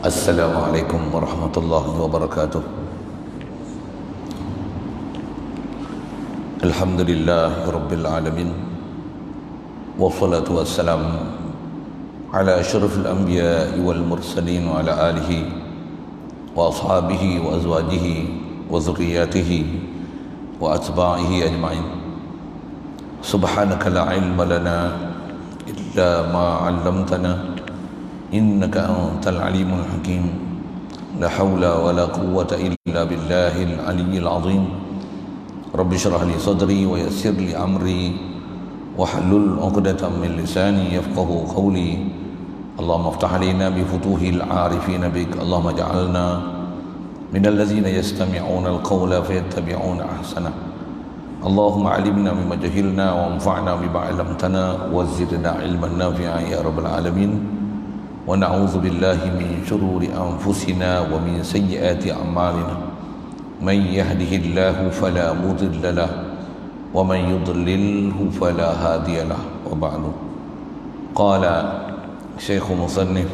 Assalamualaikum warahmatullahi wabarakatuh. Alhamdulillahi rabbil alamin. Wassalatu wassalamu ala asyrafil anbiya'i wal mursalin wa ala alihi wa ashabihi wa azwajihi wa zurriyatihi wa atba'ihi ajma'in. Subhanaka la ilma lana illa ma 'allamtana innaka antal alimul hakim. La haula wa la quwwata illa billahil aliyyil azim. Rabbi shrah li sadri wa yassir li amri wahlul 'uqdatam min lisani yafqahu qawli. Allahumma iftah alaina bi futuhil 'arifin bik. Allahumma ij'alna minal ladzina yastami'una al-qawla fayattabi'una ahsana. Allahumma 'allimna mimma jahilna wa anfa'na bima 'allamtana wa zidna 'ilman nafi'an ya rabbal alamin. Wa na'udzu billahi min syururi anfusina wa min sayyiati a'malina. Man yahdihillahu fala mudilla lahu wa man yudlilhu fala hadiya lahu. Wa ba'du. Qala Syekh Musannif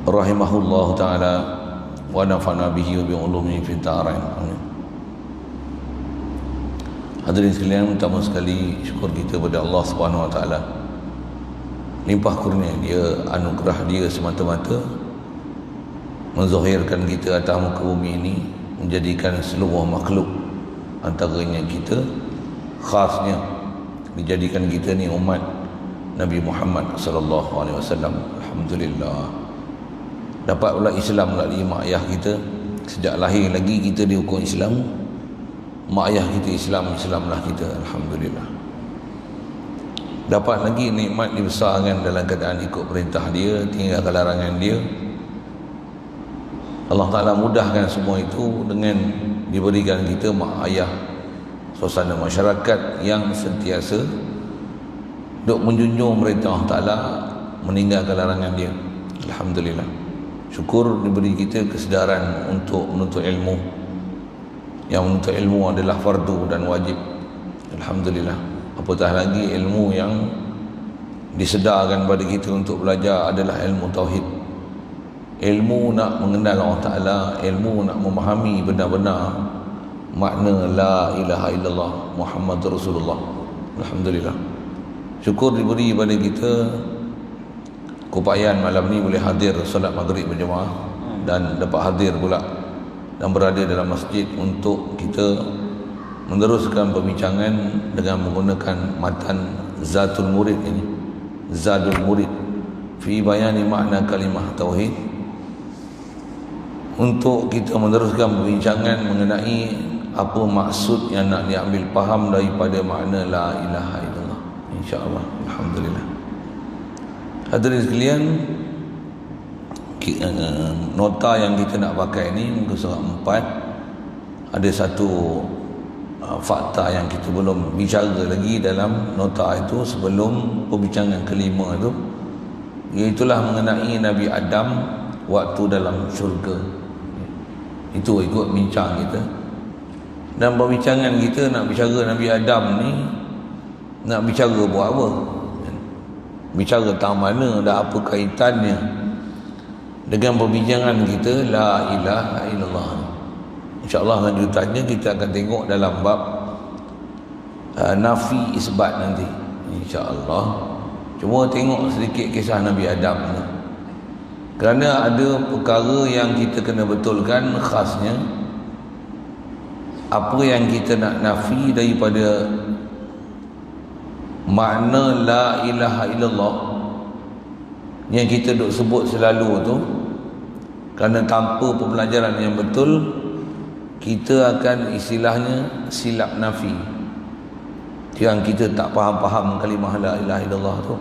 rahimahullahu taala wa nafa'na bihi wa bi ulumihi fid dharain. Amin. Hadirin sekalian, pertama sekali syukur kita kepada Allah Subhanahu wa taala. Limpah kurnia dia, anugerah dia semata-mata menzahirkan kita atas muka bumi ini, menjadikan seluruh makhluk antaranya kita, khasnya dijadikan kita ni umat Nabi Muhammad sallallahu alaihi wasallam. Alhamdulillah. Dapat pula Islam melalui mak ayah kita. Sejak lahir lagi kita dihukum Islam. Mak ayah kita Islamlah kita. Alhamdulillah. Dapat lagi nikmat dibesarkan dalam keadaan ikut perintah dia, tinggalkan larangan dia. Allah Ta'ala mudahkan semua itu dengan diberikan kita mak ayah, suasana masyarakat yang sentiasa duk menjunjung perintah Allah Ta'ala, meninggalkan larangan dia. Alhamdulillah. Syukur diberi kita kesedaran untuk menuntut ilmu. Yang menuntut ilmu adalah fardu dan wajib. Alhamdulillah. Apatah lagi ilmu yang disedarkan pada kita untuk belajar adalah ilmu tauhid. Ilmu nak mengenal Allah Ta'ala, ilmu nak memahami benar-benar makna la ilaha illallah Muhammad Rasulullah. Alhamdulillah. Syukur diberi pada kita keupayaan malam ni boleh hadir solat maghrib berjemaah dan dapat hadir pula dan berada dalam masjid untuk kita meneruskan perbincangan dengan menggunakan matan Zadul Murid ini. Zadul Murid fi bayani makna kalimah tauhid, untuk kita meneruskan perbincangan mengenai apa maksud yang nak diambil faham daripada makna la ilaha illallah, insya-Allah. Alhamdulillah. Hadirin sekalian, nota yang kita nak pakai ni muka surat 4. Ada satu fakta yang kita belum bicara lagi dalam nota itu sebelum perbincangan kelima itu, iaitulah mengenai Nabi Adam waktu dalam syurga. Itu ikut bincang kita. Dan perbincangan kita nak bicara Nabi Adam ni, nak bicara buat apa? Bicara tentang mana dan apa kaitannya dengan perbincangan kita la ilaha illallah. InsyaAllah lanjutannya kita akan tengok dalam bab nafi isbat nanti, insyaAllah. Cuma tengok sedikit kisah Nabi Adam ni, kerana ada perkara yang kita kena betulkan, khasnya apa yang kita nak nafi daripada makna la ilaha illallah yang kita duk sebut selalu tu. Kerana tanpa pembelajaran yang betul, kita akan istilahnya silap nafi. Yang kita tak faham-faham kalimah la ilaha illallah tu.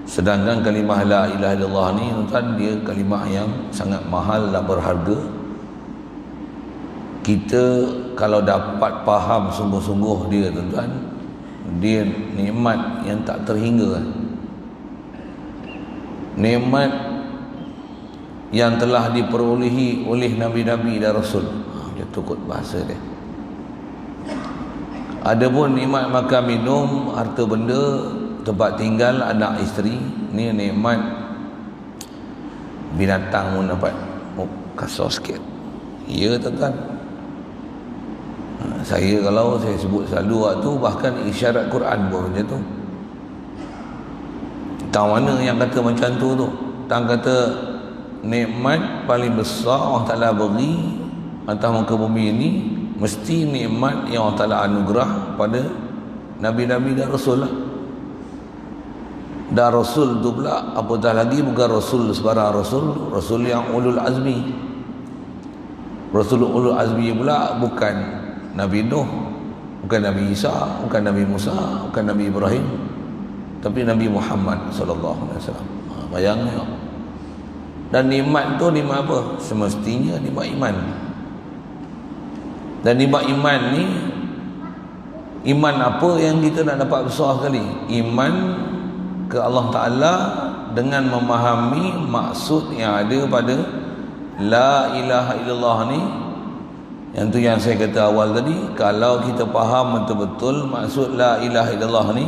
Sedangkan kalimah la ilaha illallah ni tuan, dia kalimah yang sangat mahal dan berharga. Kita kalau dapat faham sungguh-sungguh dia tuan, dia nikmat yang tak terhingga. Nikmat yang telah diperolehi oleh nabi-nabi dan rasul. Dia tukut bahasa dia. Adapun nikmat makan minum, harta benda, tempat tinggal, anak isteri, ni nikmat binatang pun dapat kasar sikit. Ya tuan-tuan, saya kalau saya sebut selalu waktu, bahkan isyarat Quran pun macam tu. Tahu mana yang kata macam tu? Tang kata nikmat paling besar Allah Ta'ala beri atas muka bumi ini mesti nikmat yang Allah Ta'ala anugerah pada Nabi-Nabi dan Rasul lah. Dan Rasul tu pula apatah lagi bukan Rasul sebarang Rasul, Rasul yang ulul azmi. Rasul ulul azmi pula bukan Nabi Nuh, bukan Nabi Isa, bukan Nabi Musa, bukan Nabi Ibrahim, tapi Nabi Muhammad sallallahu alaihi wasallam. Bayangkan. Dan nikmat tu nikmat apa? Semestinya nikmat iman. Dan nikmat iman ni, iman apa yang kita nak dapat besar sekali? Iman ke Allah Ta'ala dengan memahami maksud yang ada pada La ilaha illallah ni. Yang tu yang saya kata awal tadi, kalau kita faham betul-betul maksud La ilaha illallah ni,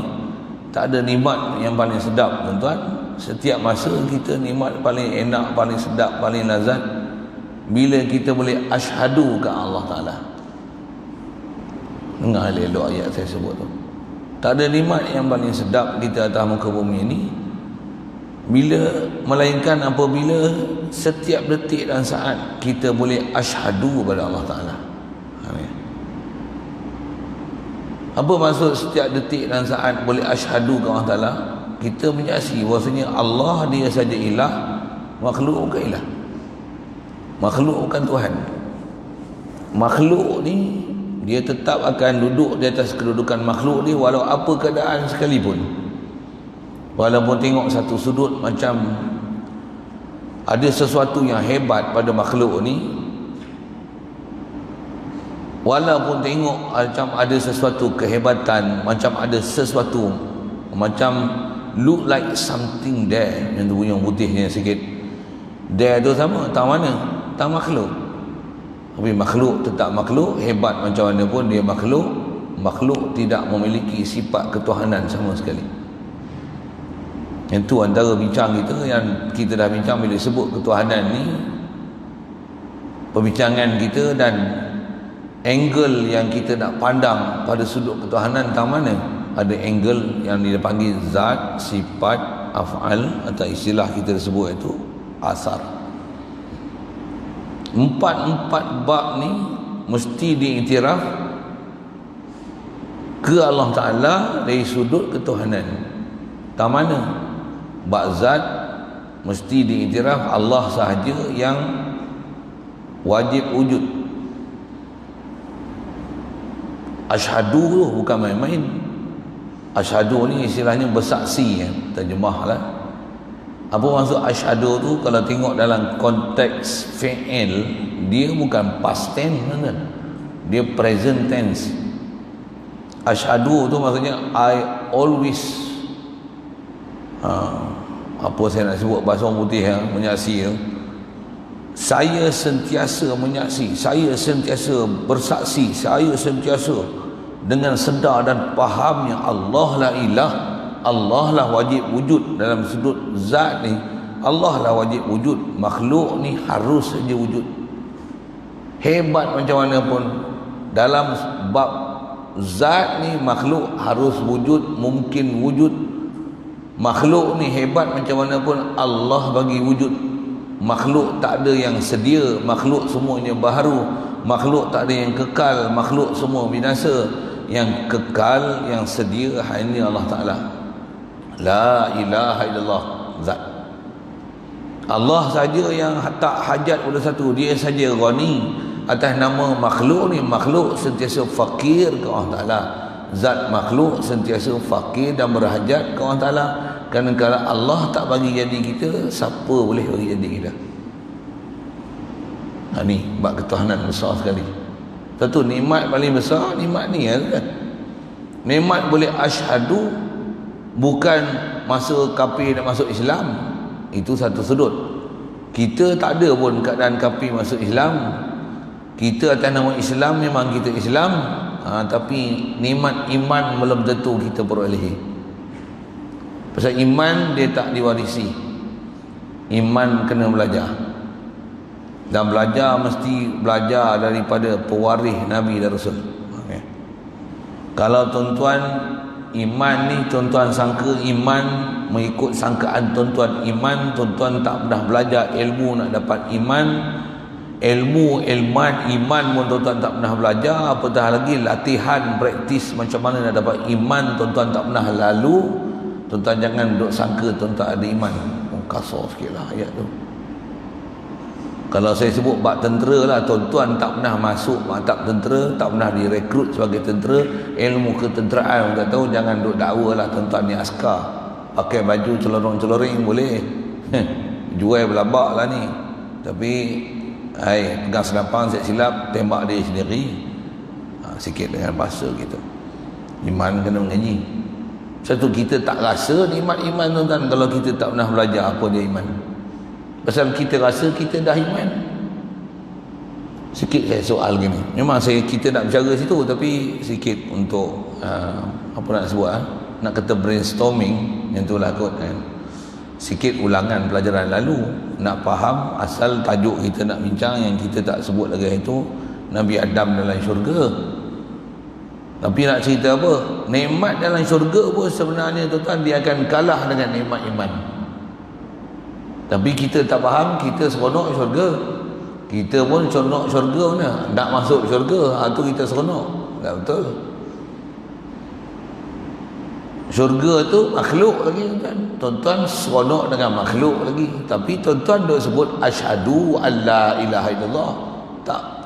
tak ada nikmat yang paling sedap tuan-tuan. Setiap masa kita nikmat paling enak, paling sedap, paling lazat bila kita boleh asyhadu ke Allah Ta'ala. Dengar elok ayat saya sebut tu. Tak ada nikmat yang paling sedap kita atas muka bumi ini melainkan apabila setiap detik dan saat kita boleh asyhadu kepada Allah Ta'ala. Apa maksud setiap detik dan saat boleh asyhadu kepada Allah Ta'ala? Kita menyaksi bahasanya Allah dia saja ilah, makhluk bukan ilah, makhluk bukan Tuhan. Makhluk ni dia tetap akan duduk di atas kedudukan makhluk dia walau apa keadaan sekalipun. Walaupun tengok satu sudut macam ada sesuatu yang hebat pada makhluk ni, walaupun tengok macam ada sesuatu kehebatan, macam ada sesuatu macam look like something there, yang tu yang putihnya sikit there tu sama, tak mana, tak makhluk. Tapi makhluk tetap makhluk, hebat macam mana pun dia makhluk. Makhluk tidak memiliki sifat ketuhanan sama sekali. Yang tu antara bincang kita, yang kita dah bincang bila sebut ketuhanan ni, perbincangan kita dan angle yang kita nak pandang pada sudut ketuhanan tak mana. Ada angle yang dipanggil zat, sifat, af'al, atau istilah kita sebut itu asar. Empat bab ni mesti diiktiraf ke Allah Ta'ala dari sudut ketuhanan. Tak mana? Bab zat mesti diiktiraf Allah sahaja yang wajib wujud. Asyhadu tu bukan main-main. Asyhadu ni istilahnya bersaksi, terjemahlah. Apa maksud asyhadu tu? Kalau tengok dalam konteks fi'il, dia bukan past tense, dia present tense. Asyhadu tu maksudnya I always, apa saya nak sebut bahasa orang putih, menyaksi. Saya sentiasa menyaksi, saya sentiasa bersaksi, saya sentiasa dengan sedar dan fahamnya Allah la ilah, Allah lah wajib wujud. Dalam sudut zat ni Allah lah wajib wujud, makhluk ni harus saja wujud. Hebat macam mana pun dalam bab zat ni makhluk harus wujud, mungkin wujud. Makhluk ni hebat macam mana pun Allah bagi wujud. Makhluk tak ada yang sedia, makhluk semuanya baharu, makhluk tak ada yang kekal, makhluk semua binasa. Yang kekal, yang sedia hanya Allah Ta'ala. La ilaha illallah, zat. Allah saja yang tak hajat pada satu, dia saja ghani atas nama makhluk ni. Makhluk sentiasa fakir ke Allah Ta'ala. Zat makhluk sentiasa fakir dan berhajat ke Allah Ta'ala. Kerana kalau Allah tak bagi jadi kita, siapa boleh bagi jadi kita? Ni bab ketuhanan besar sekali. Satu nikmat paling besar, nikmat ni kan. Nikmat boleh asyhadu, bukan masa kafir nak masuk Islam. Itu satu sudut. Kita tak ada pun keadaan kafir masuk Islam. Kita atas nama Islam, memang kita Islam, tapi nikmat iman belum tentu kita perolehi. Pasal iman dia tak diwarisi. Iman kena belajar. Dan belajar mesti belajar daripada pewaris Nabi dan Rasul. Okay. Kalau tuan-tuan iman ni, tuan-tuan sangka iman mengikut sangkaan tuan-tuan iman, tuan-tuan tak pernah belajar ilmu nak dapat iman. Ilman iman pun tuan-tuan tak pernah belajar, apatah lagi latihan praktis macam mana nak dapat iman tuan-tuan tak pernah lalu. Tuan-tuan jangan duk sangka tuan-tuan ada iman. Kasar sikit lah ayat tu. Kalau saya sebut bab tentera lah, tuan-tuan tak pernah masuk maktab tentera, tak pernah direkrut sebagai tentera, ilmu ketenteraan tak tahu, jangan duk dakwa lah tuan-tuan ni askar. Pakai baju celorong-celoring boleh. Jual belabak lah ni. Tapi pegang senapan silap tembak dia sendiri. Sikit dengan bahasa kita. Iman kena mengaji. Satu, kita tak rasa nikmat iman tuan-tuan kalau kita tak pernah belajar apa dia iman. Pasal kita rasa kita dah iman. Sikit saya soal gini. Memang kita nak bicara situ, tapi sikit untuk apa nak sebut nak kata brainstorming, yang itulah kot kan. Sikit ulangan pelajaran lalu, nak faham asal tajuk kita nak bincang yang kita tak sebut lagi itu Nabi Adam dalam syurga. Tapi nak cerita apa? Nikmat dalam syurga pun sebenarnya tuan-tuan dia akan kalah dengan nikmat iman. Tapi kita tak faham, kita seronok syurga. Kita pun seronok syurga mana? Nak masuk syurga, tu kita seronok. Tak betul. Syurga tu makhluk lagi tuan-tuan. Tuan-tuan seronok dengan makhluk lagi. Tapi tuan-tuan duk sebut asyhadu alla ilaha illallah.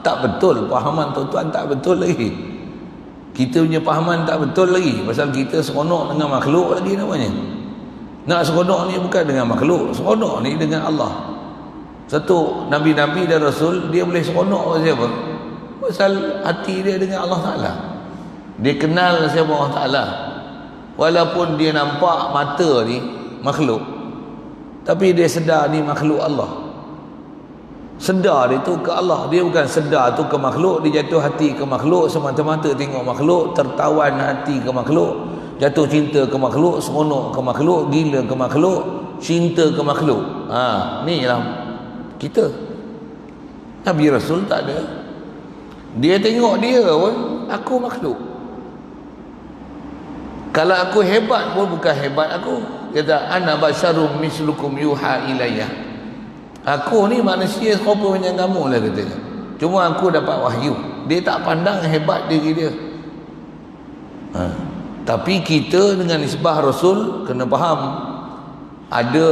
Tak betul. Pahaman tuan-tuan tak betul lagi. Kita punya pahaman tak betul lagi. Pasal kita seronok dengan makhluk lagi namanya. Nak seronok ni bukan dengan makhluk, seronok ni dengan Allah. Satu, Nabi-Nabi dan Rasul dia boleh seronok pasal siapa? Pasal hati dia dengan Allah Ta'ala. Dia kenal siapa Allah Ta'ala. Walaupun dia nampak mata ni makhluk, tapi dia sedar ni makhluk Allah. Sedar dia tu ke Allah. Dia bukan sedar tu ke makhluk. Dia jatuh hati ke makhluk, semata-mata tengok makhluk, tertawan hati ke makhluk, jatuh cinta ke makhluk, seronok ke makhluk, gila ke makhluk, cinta ke makhluk. Ni lah kita. Nabi Rasul tak ada. Dia tengok dia pun, aku makhluk. Kalau aku hebat pun bukan hebat aku. Dia kata ana basyarum mislukum yuha ilayya. Aku ni manusia serupa macam kamu lah katanya. Cuma aku dapat wahyu. Dia tak pandang hebat diri dia. Tapi kita dengan nisbah Rasul kena faham, ada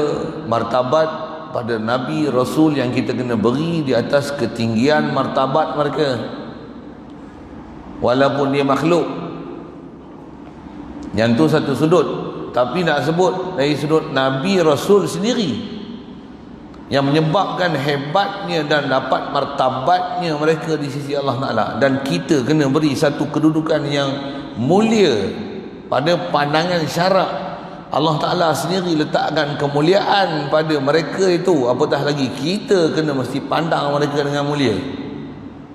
martabat pada Nabi Rasul yang kita kena beri di atas ketinggian martabat mereka. Walaupun dia makhluk. Yang tu satu sudut. Tapi nak sebut dari sudut Nabi Rasul sendiri, yang menyebabkan hebatnya dan dapat martabatnya mereka di sisi Allah Ta'ala. Dan kita kena beri satu kedudukan yang mulia pada pandangan syarak. Allah Ta'ala sendiri letakkan kemuliaan pada mereka itu. Apatah lagi kita kena mesti pandang mereka dengan mulia.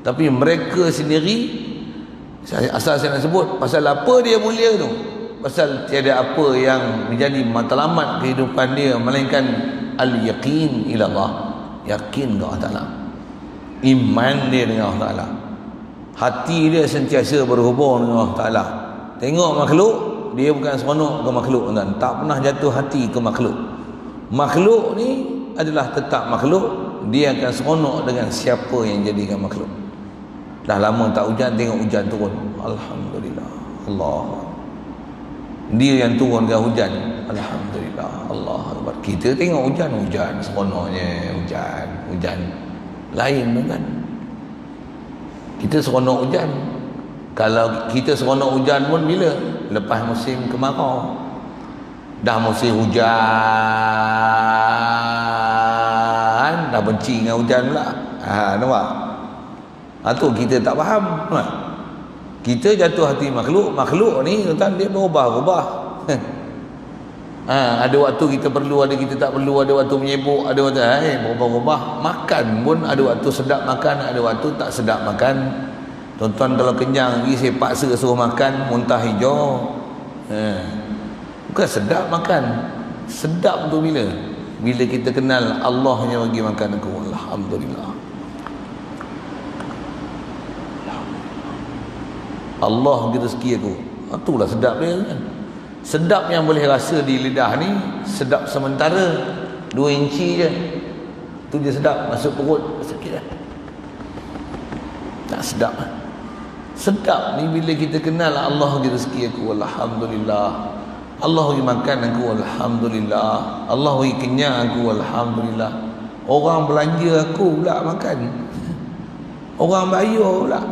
Tapi mereka sendiri, asal saya nak sebut pasal apa dia mulia tu, pasal tiada apa yang menjadi matlamat kehidupan dia melainkan al-yaqin ila Allah. Yakin kepada Allah Ta'ala, iman dia dengan Allah Ta'ala, hati dia sentiasa berhubung dengan Allah Ta'ala. Tengok makhluk, dia bukan seronok ke makhluk tuan, tak pernah jatuh hati ke makhluk. Makhluk ni adalah tetap makhluk, dia akan seronok dengan siapa yang jadikan makhluk. Dah lama tak hujan, tengok hujan turun, alhamdulillah. Allah, dia yang turunkan hujan, alhamdulillah. Allah Akbar. Kita tengok hujan seronoknya, hujan lain kan. Kita seronok hujan. Kalau kita seronok hujan pun bila? Lepas musim kemarau. Dah musim hujan, dah benci dengan hujan pula. Nampak? Tu kita tak faham. Nampak? Kita jatuh hati makhluk ni tuan, dia berubah-ubah. Ada waktu kita perlu, ada kita tak perlu, ada waktu menyibuk, ada waktu berubah-ubah. Makan pun ada waktu sedap makan, ada waktu tak sedap makan. Tuan-tuan kalau kenyang lagi, saya paksa suruh makan muntah hijau. Bukan sedap makan. Sedap tu bila? Bila kita kenal Allah yang bagi makan aku, alhamdulillah. Allah bagi rezeki aku. Itulah sedap dia kan. Sedap yang boleh rasa di lidah ni sedap sementara 2 inci je. Tu dia sedap, masuk perut sikit dah. Tak sedap lah. Sedap ni bila kita kenal Allah bagi rezeki aku, alhamdulillah. Allah bagi makan aku, alhamdulillah. Allah bagi kenyang aku, alhamdulillah. Orang belanja aku pula makan. Orang bayar pula.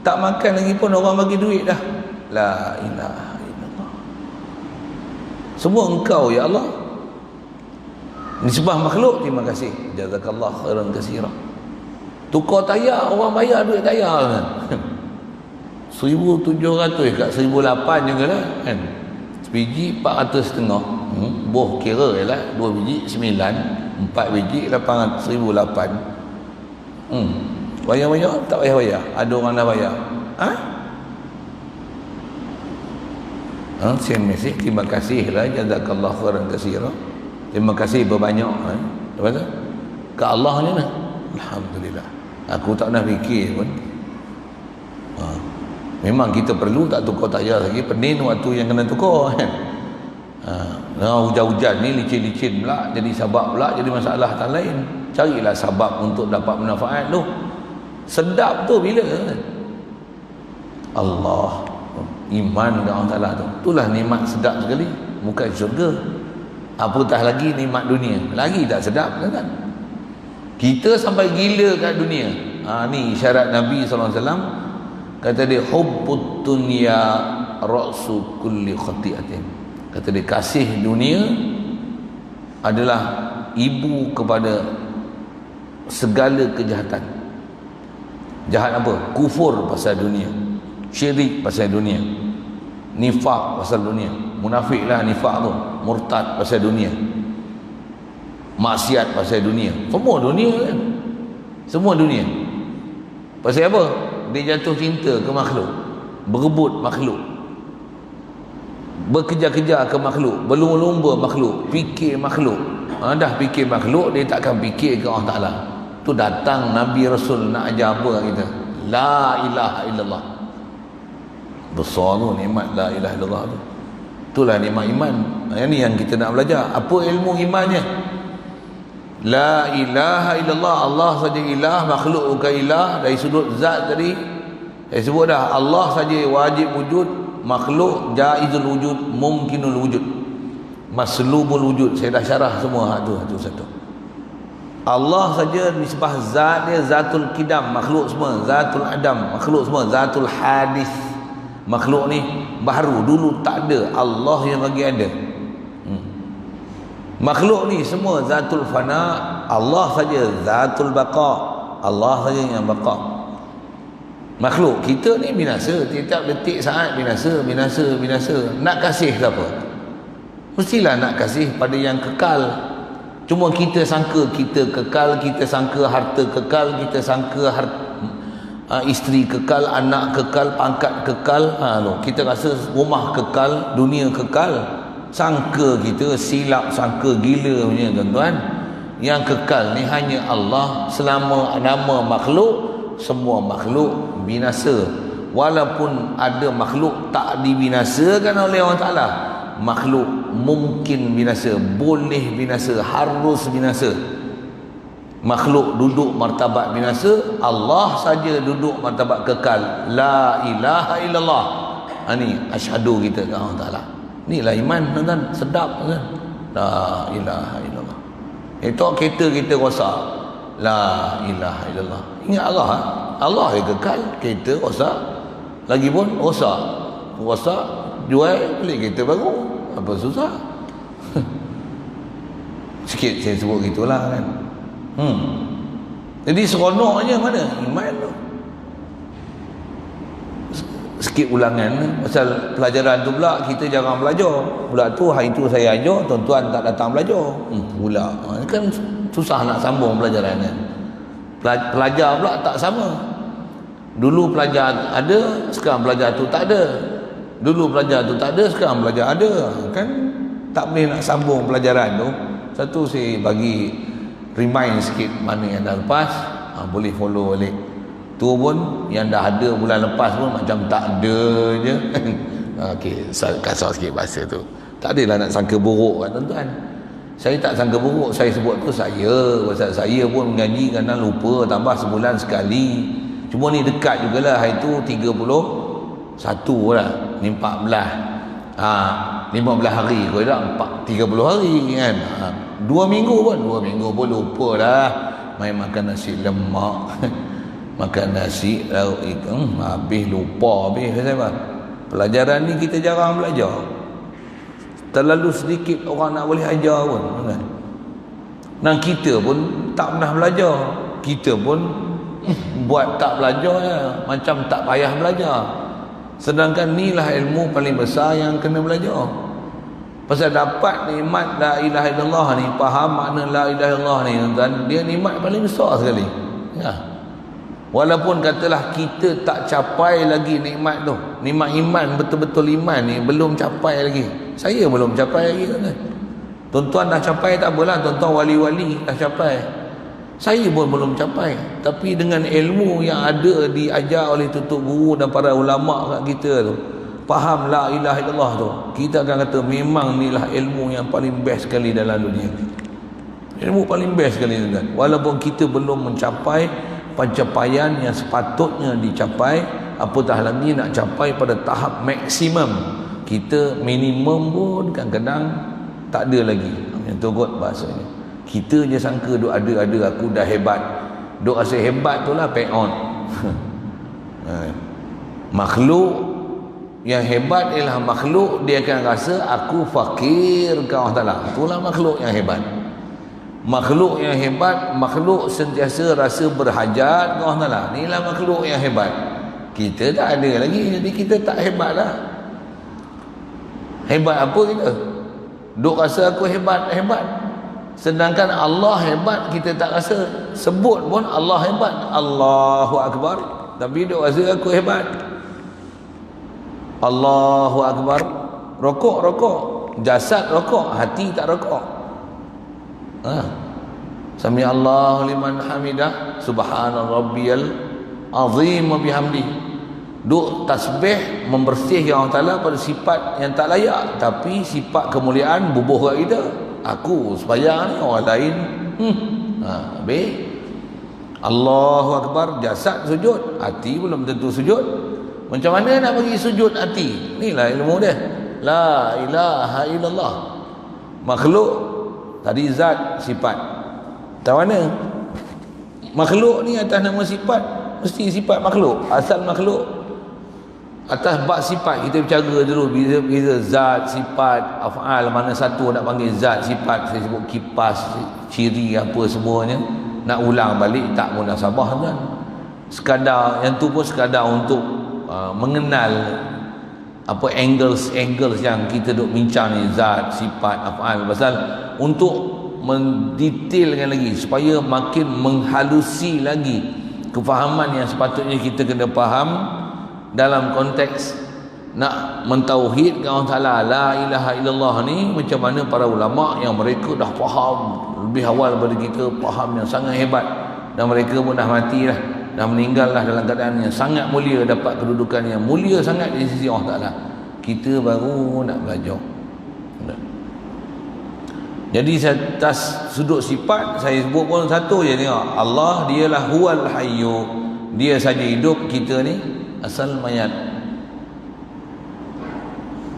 Tak makan lagi pun orang bagi duit dah. La ilaha illallah. Semua engkau ya Allah. Nisbah makhluk, terima kasih. Jazakallah khairan katsira. Tukar tayar, orang bayar duit tayar kan. 1,700 kat 1,800 je lah kan. Sebiji 400 setengah. Boh kira je lah. 2 biji 9, 4 biji 800, 1,800. Bayar-bayar? Tak payah bayar. Ada orang dah bayar. Send mesej, terima kasih lah, jazakallah khairan katsira. Terima kasih berbanyak. Lepas tu ke Allah ni lah. Alhamdulillah. Aku tak pernah fikir pun. Memang kita perlu tak tukar tayar lagi. Penin waktu yang kena tukar kan. Hujan-hujan ni licin-licin pula, jadi sabab pula, jadi masalah tak lain. Carilah sabab untuk dapat manfaat tu. Sedap tu bila kan? Allah, iman dengan Allah Ta'ala tu, itulah nikmat sedap sekali. Bukan syurga, apatah lagi nikmat dunia, lagi tak sedap kan? Kita sampai gila kat dunia. Ni syarat Nabi SAW. Kata dia, hubbud dunya ra'su kulli khati'atin. Kata dia, kasih dunia adalah ibu kepada segala kejahatan. Jahat apa? Kufur pasal dunia, syirik pasal dunia, nifak pasal dunia. Munafik lah nifak tu. Murtad pasal dunia, maksiat pasal dunia. Semua dunia kan? Semua dunia. Pasal apa? Dia jatuh cinta ke makhluk, berebut makhluk, berkejar-kejar ke makhluk, berlumba-lumba makhluk, fikir makhluk. Dah fikir makhluk, dia takkan fikir ke Allah Ta'ala. Tu datang Nabi Rasul nak ajar apa kita? La ilaha illallah. Besar tu nikmat la ilaha illallah tu. Itulah nikmat iman. Yang ni yang kita nak belajar. Apa ilmu imannya? La ilaha illallah. Allah saja ilah, makhluk bukan ilah. Dari sudut zat tadi saya sebut dah, Allah saja wajib wujud, makhluk jaizul wujud, mungkinul wujud, maslubul wujud. Saya dah syarah semua tu satu. Allah saja nisbah zat dia zatul kidam, makhluk semua zatul adam, makhluk semua zatul hadis. Makhluk ni baru, dulu tak ada, Allah yang bagi ada. Makhluk ni semua zatul fana, Allah saja zatul baqa, Allah saja yang baqa. Makhluk kita ni binasa, tiap detik saat binasa. Nak kasih ke apa? Mestilah nak kasih pada yang kekal. Cuma kita sangka kita kekal, kita sangka harta kekal, kita sangka isteri kekal, anak kekal, pangkat kekal. Kita rasa rumah kekal, dunia kekal. Sangka kita silap, sangka gila punya tuan-tuan. Yang kekal ni hanya Allah. Selama nama makhluk, semua makhluk binasa. Walaupun ada makhluk tak dibinasakan oleh Allah Ta'ala, makhluk mungkin binasa, boleh binasa, harus binasa. Makhluk duduk martabat binasa, Allah saja duduk martabat kekal. La ilaha illallah. Ni asyhadu kita ke Allah Ta'ala. Inilah iman tuan-tuan. Sedap kan? La ilaha illallah. Itu kereta kita rosak, la ilaha illallah. Ingat Allah. Allah yang kekal, kereta rosak, lagipun rosak, jual beli kereta baru. Apa susah? Sikit saya sebut gitulah kan. Jadi seronoknya mana? Iman tu. Sikit ulangan pasal pelajaran tu pula, kita jarang belajar. Pula tu hari tu saya ajar, tuan-tuan tak datang belajar. Pula kan susah nak sambung pelajaran kan. Pelajar pula tak sama. Dulu pelajar ada, sekarang pelajar tu tak ada. Dulu pelajar tu tak ada, sekarang pelajar ada. Kan tak boleh nak sambung pelajaran tu. Satu saya bagi remind sikit mana yang dah lepas, boleh follow balik. Tu pun yang dah ada bulan lepas pun macam tak ada je. Okey, kasar sikit bahasa tu. Tak adalah nak sangka buruk kan tuan-tuan. Saya tak sangka buruk, saya sebut tu saya. Pasal saya pun mengaji kadang lupa, tambah sebulan sekali. Cuma ni dekat jugalah, hari tu 31 lah, ni 14. 15 hari kau dah 30 hari kan. 2 minggu pun lupa dah. Main makan nasi lemak. Makan nasi lauk ikan, habis lupa habis. Saya pelajaran ni kita jarang belajar. Terlalu sedikit orang nak boleh ajar pun kan? Dan kita pun tak pernah belajar. Kita pun buat tak belajar ya. Macam tak payah belajar. Sedangkan inilah ilmu paling besar yang kena belajar. Pasal dapat nikmat la ilaha illallah ni, faham makna la ilaha illallah ni tuan, dia nikmat paling besar sekali ya. Walaupun katalah kita tak capai lagi nikmat tu, nikmat iman, betul-betul iman ni belum capai lagi. Saya belum capai lagi tuan. Tuan-tuan dah capai tak apalah, tuan-tuan wali-wali dah capai. Saya pun belum capai. Tapi dengan ilmu yang ada diajar oleh tutup guru dan para ulama kat kita tu, faham la ilaha illallah tu, kita akan kata memang inilah ilmu yang paling best sekali dalam dunia. Ilmu paling best sekali tuan. Walaupun kita belum mencapai pencapaian yang sepatutnya dicapai, apatah lagi nak capai pada tahap maksimum. Kita minimum pun kadang-kadang tak ada lagi. Yang tu kot bahasanya. Kita je sangka duk ada aku dah hebat. Duk rasa hebat tu lah pay on. Makhluk yang hebat ialah makhluk dia akan rasa aku fakir ke Allah Ta'ala. Itulah makhluk yang hebat. Makhluk yang hebat, makhluk sentiasa rasa berhajat ke Allah Ta'ala. Inilah makhluk yang hebat. Kita tak ada lagi, jadi kita tak hebat lah. Hebat apa kita? Duk rasa aku hebat. Sedangkan Allah hebat kita tak rasa. Sebut pun Allah hebat, Allahu Akbar, tapi duk rasa aku hebat. Allahu Akbar, rokok, jasad rokok, hati tak rokok. Sami Allahu liman hamidah, subhana rabbiyal azim wa bihamdi. Duk tasbih membersihkan Allah Ta'ala pada sifat yang tak layak, tapi sifat kemuliaan bubuh kat kita. Aku sembahyang ni, orang lain habis. Allahu Akbar, jasad sujud, hati belum tentu sujud. Macam mana nak bagi sujud hati? Inilah ilmu dia. La ilaha illallah. Makhluk tadi zat, sifat. Tahu mana? Makhluk ni atas nama sifat, mesti sifat makhluk. Asal makhluk atas bab sifat kita bercara dulu. Bila zat, sifat, af'al, mana satu nak panggil zat, sifat. Saya sebut kipas, ciri apa semuanya. Nak ulang balik tak munasabah kan. Sekadar yang tu pun sekadar untuk mengenal apa angles yang kita duk bincang ni, zat, sifat, af'al. Pasal untuk mendetailkan lagi supaya makin menghalusi lagi kefahaman yang sepatutnya kita kena faham dalam konteks nak mentauhidkan Allah Ta'ala, la ilaha illallah ni. Macam mana para ulama yang mereka dah faham lebih awal daripada kita, faham yang sangat hebat, dan mereka pun dah mati lah, dah meninggal lah dalam keadaan yang sangat mulia, dapat kedudukan yang mulia sangat di sisi Allah Ta'ala. Kita baru nak belajar. Jadi atas sudut sifat saya sebut pun satu je, tengok. Allah dialah huwal hayyu, dia saja hidup, kita ni asal mayat.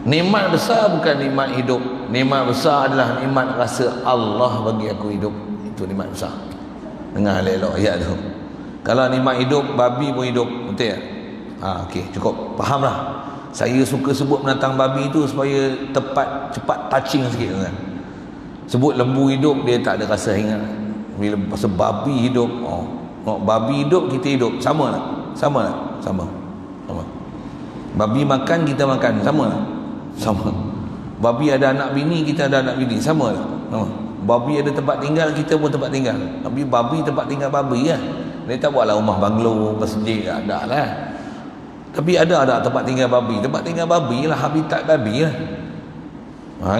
Nikmat besar bukan nikmat hidup. Nikmat besar adalah nikmat rasa Allah bagi aku hidup. Itu nikmat besar. Dengar elok ayat tu. Kalau nikmat hidup, babi pun hidup, betul tak? Okey, cukup faham lah. Saya suka sebut binatang babi tu supaya tepat, cepat touching sikit kan. Sebut lembu hidup, dia tak ada rasa ingat. Bila pasal babi hidup, babi hidup, kita hidup, sama lah. Sama. Babi makan, kita makan, sama. Babi ada anak bini, kita ada anak bini, sama. Babi ada tempat tinggal, kita pun tempat tinggal. Tapi babi tempat tinggal babi lah. Dia tak buatlah rumah banglo, masjid, ada lah. Tapi ada tempat tinggal babi. Tempat tinggal babi lah, habitat babi lah.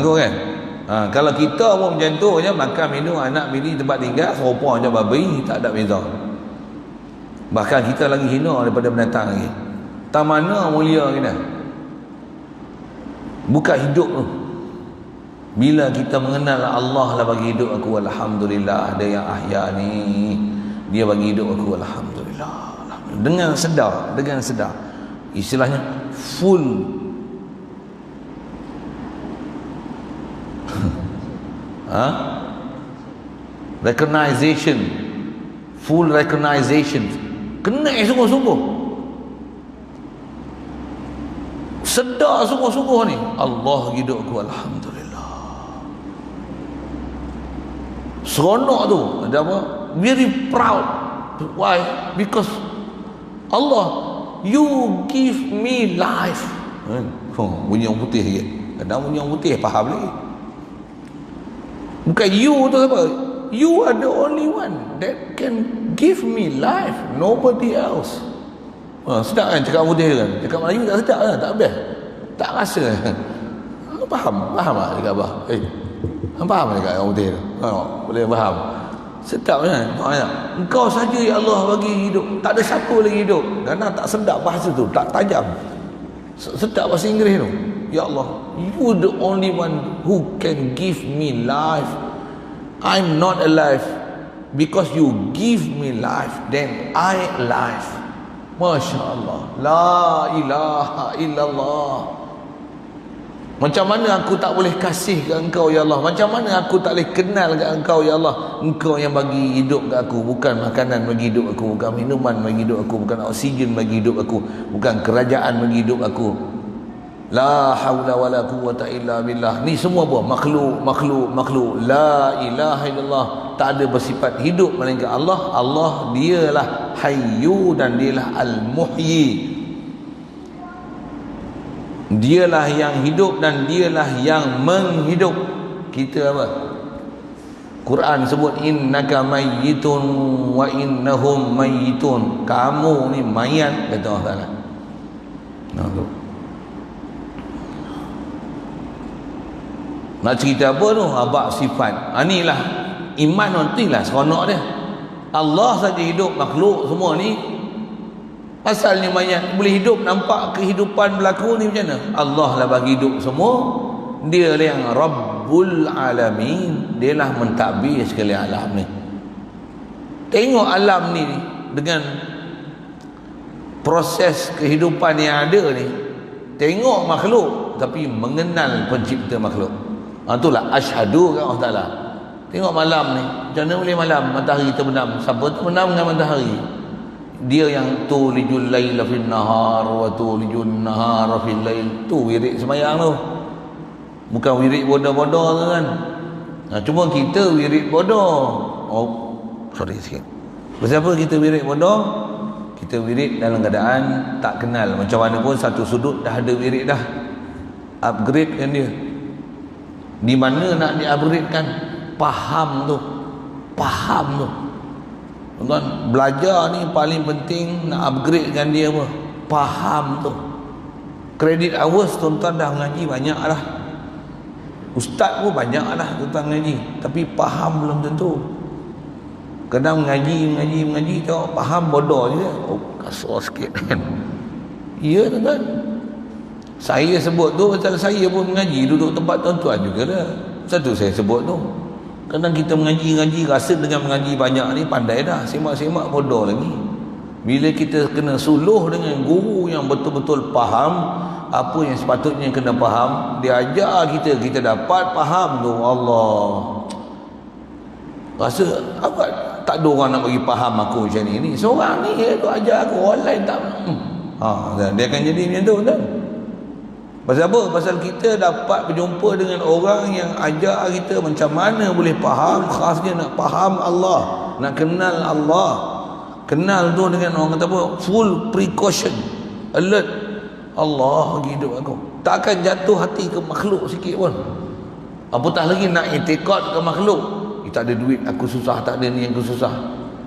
Kau kan? Kalau kita pun macam tu je, makan minum anak bini tempat tinggal serupa macam babi, tak ada beza. Bahkan kita lagi hina daripada binatang lagi. Tak mana mulia kita. Bukan hidup tu. Bila kita mengenal Allah lah bagi hidup aku, alhamdulillah, ada yang ahya ni, dia bagi hidup aku, alhamdulillah. Dengan sedar, istilahnya full recognition, full recognition, kena sungguh-sungguh, sedar sungguh-sungguh ni, Allah hidup aku, alhamdulillah. Seronok tu, ada apa? Very proud. Why? Because Allah, you give me life. Bunyi orang putih sikit. Kadang bunyi orang putih faham lagi. Bukan you tu apa? You are the only one that can give me life, nobody else. Sedap kan cakap putih kan? Cakap Melayu tak sedap kan? Tak habis? Tak rasa kan? Faham tak cakap apa? Faham tak cakap orang putih tu? Boleh faham? Sedap kan? Engkau saja ya Allah bagi hidup, tak ada siapa lagi hidup. Kerana tak sedap bahasa tu, tak tajam. Sedap bahasa Inggeris tu. Ya Allah, you the only one who can give me life. I'm not alive. Because you give me life, then I alive. Masya Allah, la ilaha illallah. Macam mana aku tak boleh kasih ke engkau ya Allah? Macam mana aku tak boleh kenal ke engkau ya Allah? Engkau yang bagi hidup ke aku, bukan makanan bagi hidup aku, bukan minuman bagi hidup aku, bukan oksigen bagi hidup aku, bukan kerajaan bagi hidup aku. La haula wala quwwata illa billah. Ni semua apa? Makhluk. La ilaha illallah. Tak ada bersifat hidup melainkan Allah. Allah dialah hayyu dan dialah al-muhyi. Dialah yang hidup dan dialah yang menghidup. Kita apa? Quran sebut innaka mayyitun wa innahum mayyitun. Kamu ni mayat, kata Allah Taala. Nak cerita apa tu? Abak sifat. Inilah iman nanti lah seronok dia. Allah saja hidup, makhluk semua ni asalnya mayat boleh hidup. Nampak kehidupan berlaku ni macam mana? Allah lah bagi hidup semua. Dia lah yang Rabbul Alamin. Dia lah mentadbir sekalian alam ni. Tengok alam ni dengan proses kehidupan yang ada ni. Tengok makhluk tapi mengenal pencipta makhluk. Itulah asyhadu kan Allah Ta'ala. Tengok malam ni, macam mana boleh malam matahari terbenam? Siapa terbenam dengan matahari? Dia yang tulijul laila fil nahar wa tulijun nahara fil lail. Tu wirid semayang tu. Bukan wirid bodoh-bodoh tu kan. Cuma kita wirid bodoh. Sorry sikit. Kenapa kita wirid bodoh? Kita wirid dalam keadaan tak kenal. Macam mana pun satu sudut dah ada wirid dah. Upgrade kan dia. Di mana nak di-upgrade kan? Faham tu. Tuan, belajar ni paling penting. Nak upgrade kan dia apa? Faham tu. Kredit hours tuan-tuan dah mengaji banyak lah. Ustaz pun banyak lah tuan-tuan mengaji. Tapi faham belum tentu. Kadang mengaji tengok faham bodoh je. Kasar sikit kan. Ya tuan-tuan. Saya sebut tu pasal saya pun mengaji duduk tempat tuan-tuan juga dah. Satu saya sebut tu. Kadang kita mengaji rasa dengan mengaji banyak ni pandai dah. Semak-semak bodoh lagi. Bila kita kena suluh dengan guru yang betul-betul faham apa yang sepatutnya kena faham, dia ajar kita dapat faham tu. Allah. Rasa apa tak ada orang nak bagi faham aku macam ni. Seorang ni tu ajar aku, orang lain tak. Dia akan jadi macam tu kan. Pasal apa? Pasal kita dapat berjumpa dengan orang yang ajar kita macam mana boleh faham, khasnya nak faham Allah, nak kenal Allah. Kenal tu dengan orang kata apa? Full precaution, alert. Allah bagi hidup aku. Tak akan jatuh hati ke makhluk sikit pun. Apatah lagi nak i'tikad ke makhluk. Tak ada duit aku susah, tak ada ni aku susah.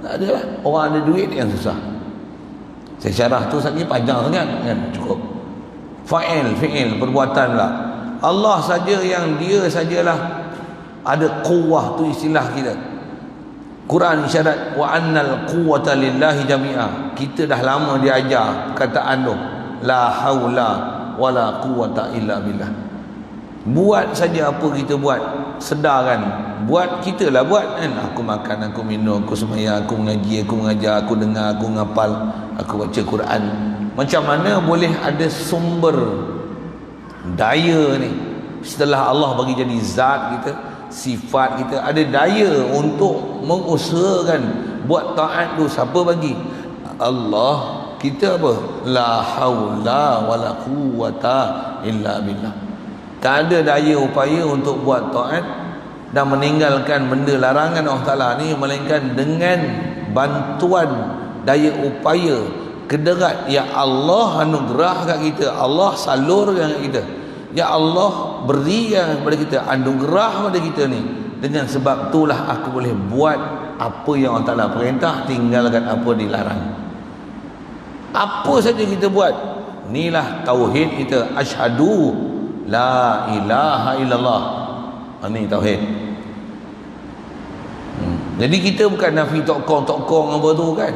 Tak ada lah. Orang ada duit yang susah. Saya syarah tu lagi panjang sangat kan? Cukup. Fi'il perbuatan lah. Allah saja yang dia sajalah Ada quwwah tu istilah kita. Quran isyarat wa annal quwwata lillahi jami'a. Kita dah lama diajar perkataan tu, la haula wala quwwata illa billah. Buat saja apa kita buat, sedarkan. Buat, kita lah buat kan. Aku makan, aku minum, aku sembahyang, aku mengaji, aku mengajar, aku dengar, aku ngapal, aku baca Quran. Macam mana boleh ada sumber daya ni setelah Allah bagi jadi zat kita, sifat kita, ada daya untuk mengusahakan buat taat tu? Siapa bagi? Allah. Kita apa? La haula wala quwwata illa billah. Tak ada daya upaya untuk buat taat dan meninggalkan benda larangan Allah Ta'ala ni, melainkan dengan bantuan daya upaya kederat ya Allah anugerah kat kita, Allah salurkan kat kita, ya Allah berikan kepada kita, anugerah pada kita ni. Dengan sebab itulah aku boleh buat apa yang Allah Ta'ala perintah, tinggalkan apa dilarang. Apa saja kita buat, inilah tauhid kita. Asyhadu la ilaha illallah. Ini tauhid. Jadi kita bukan nafi tokong apa tu kan.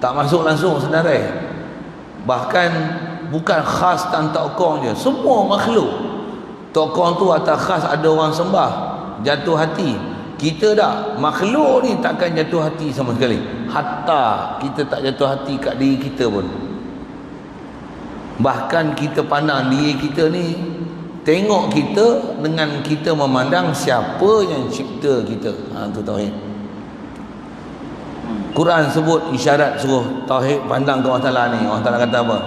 Tak masuk langsung senarai. Bahkan bukan khas dan tokong je, semua makhluk. Tokong tu atas khas ada orang sembah, jatuh hati. Kita dah, makhluk ni takkan jatuh hati sama sekali. Hatta kita tak jatuh hati kat diri kita pun. Bahkan kita pandang diri kita ni, tengok kita dengan kita memandang siapa yang cipta kita. Itu tauhid. Quran sebut isyarat suruh tauhid, pandang ke Allah Ta'ala ni. Allah Ta'ala kata apa?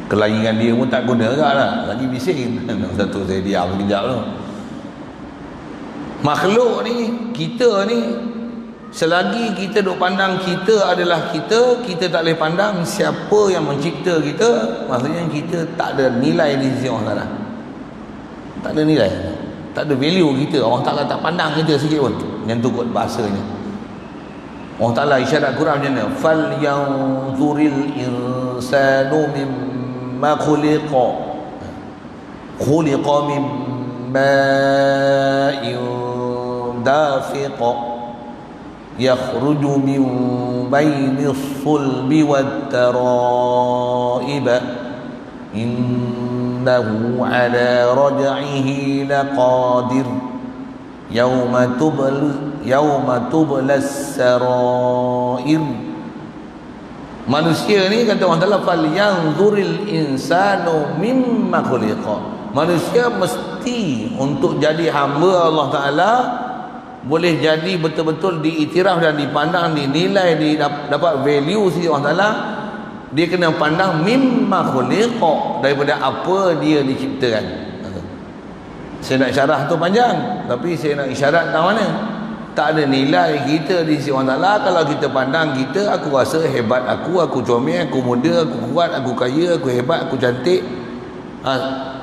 Kelaingan dia pun tak guna agak lah, lagi bising. Satu saya diam sekejap tu. Makhluk ni, kita ni, selagi kita duk pandang kita adalah kita, kita tak boleh pandang siapa yang mencipta kita. Maksudnya kita tak ada nilai di sisi Allah Ta'ala. Tak ada nilai, tak ada value kita. Allah Ta'ala tak pandang kita sikit pun. Yang tu kot bahasanya. Allah Ta'ala isyarat Quran macam mana? Fal yanzuril insanu mimma khuliqa min ma'in dafiqa yakhruju min bainis sulbi wat tara'ib innahu ala raj'ihi laqadir yawma tublas sarair. Manusia ni kata Allah Ta'ala, fal yanzuril insanu mimma khuliqa. Manusia mesti untuk jadi hamba Allah Ta'ala, boleh jadi betul-betul diiktiraf dan dipandang, dinilai, dapat value sisi Allah Ta'ala, dia kena pandang mimma khuliqa, daripada apa dia diciptakan. Saya nak syarah tu panjang, tapi saya nak isyarat tahu mana. Tak ada nilai kita di sisi Allah Ta'ala kalau kita pandang kita, aku rasa hebat aku comel, aku muda, aku kuat, aku kaya, aku hebat, aku cantik.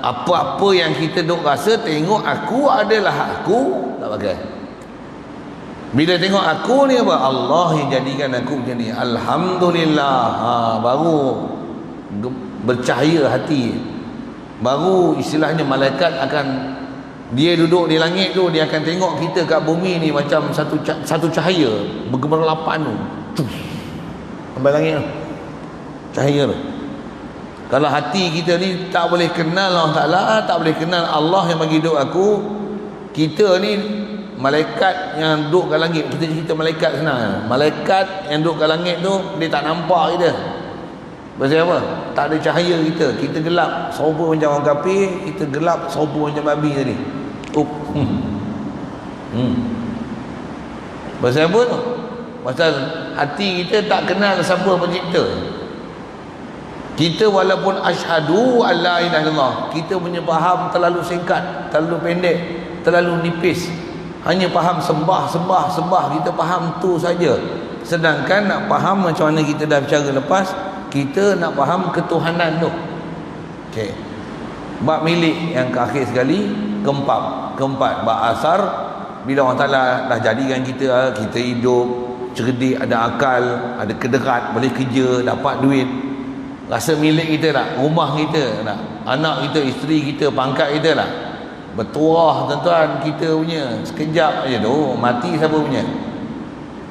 Apa-apa yang kita duk rasa, tengok aku adalah aku, tak pakai. Bila tengok aku ni apa? Allah yang jadikan aku macam ni. Alhamdulillah. Baru bercahaya hati. Baru istilahnya malaikat akan, dia duduk di langit tu, dia akan tengok kita kat bumi ni macam satu cahaya bergemerlapan tu. Sampai langit tu. Cahaya tu. Kalau hati kita ni tak boleh kenal Allah Ta'ala, tak boleh kenal Allah yang bagi hidup aku, kita ni malaikat yang duduk kat langit. Kita cerita malaikat senang. Malaikat yang duduk kat langit tu, dia tak nampak kita. Pasal apa? Tak ada cahaya kita. Kita gelap, serupa macam orang kafir. Kita gelap, serupa macam babi tadi. Pasal apa tu? Pasal hati kita tak kenal siapa pencipta. Kita walaupun asyhadu alla ilaha illallah, kita punya faham terlalu singkat, terlalu pendek, terlalu nipis. Hanya faham sembah. Kita faham tu saja. Sedangkan nak faham macam mana, kita dah bicara lepas, kita nak faham ketuhanan tu. Okey. Bab milik yang ke akhir sekali, keempat asar, bila Allah Ta'ala dah jadikan kita hidup cerdik, ada akal, ada kederat, boleh kerja, dapat duit, rasa milik kita tak, rumah kita tak, anak kita, isteri kita, pangkat kita tak, bertuah tuan-tuan, kita punya sekejap aja tu mati. Siapa punya?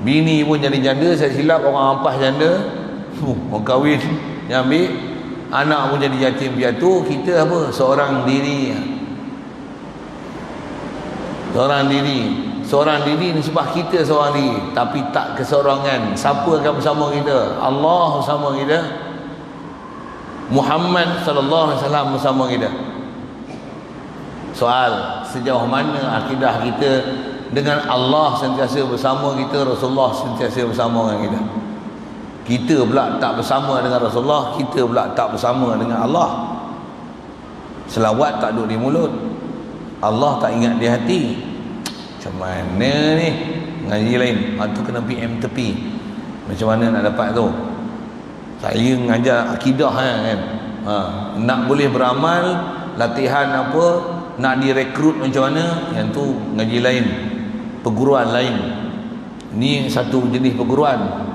Bini pun jadi janda, saya silap orang ampas janda, orang kahwin yang ambil, anak pun jadi yatim piatu. Kita apa? Seorang diri ni sebab kita seorang diri, tapi tak keseorangan. Siapa akan bersama kita? Allah bersama kita, Muhammad sallallahu alaihi wasallam bersama kita. Soal, sejauh mana akidah kita dengan Allah sentiasa bersama kita, Rasulullah sentiasa bersama dengan kita. Kita pula tak bersama dengan Rasulullah, kita pula tak bersama dengan Allah. Selawat tak duduk di mulut, Allah tak ingat di hati. Macam mana ni ngaji lain? Tu kena PM tepi. Macam mana nak dapat tu? Saya ngajar akidah kan. Nak boleh beramal, latihan apa, nak direkrut macam mana, yang tu ngaji lain, perguruan lain. Ni satu jenis perguruan.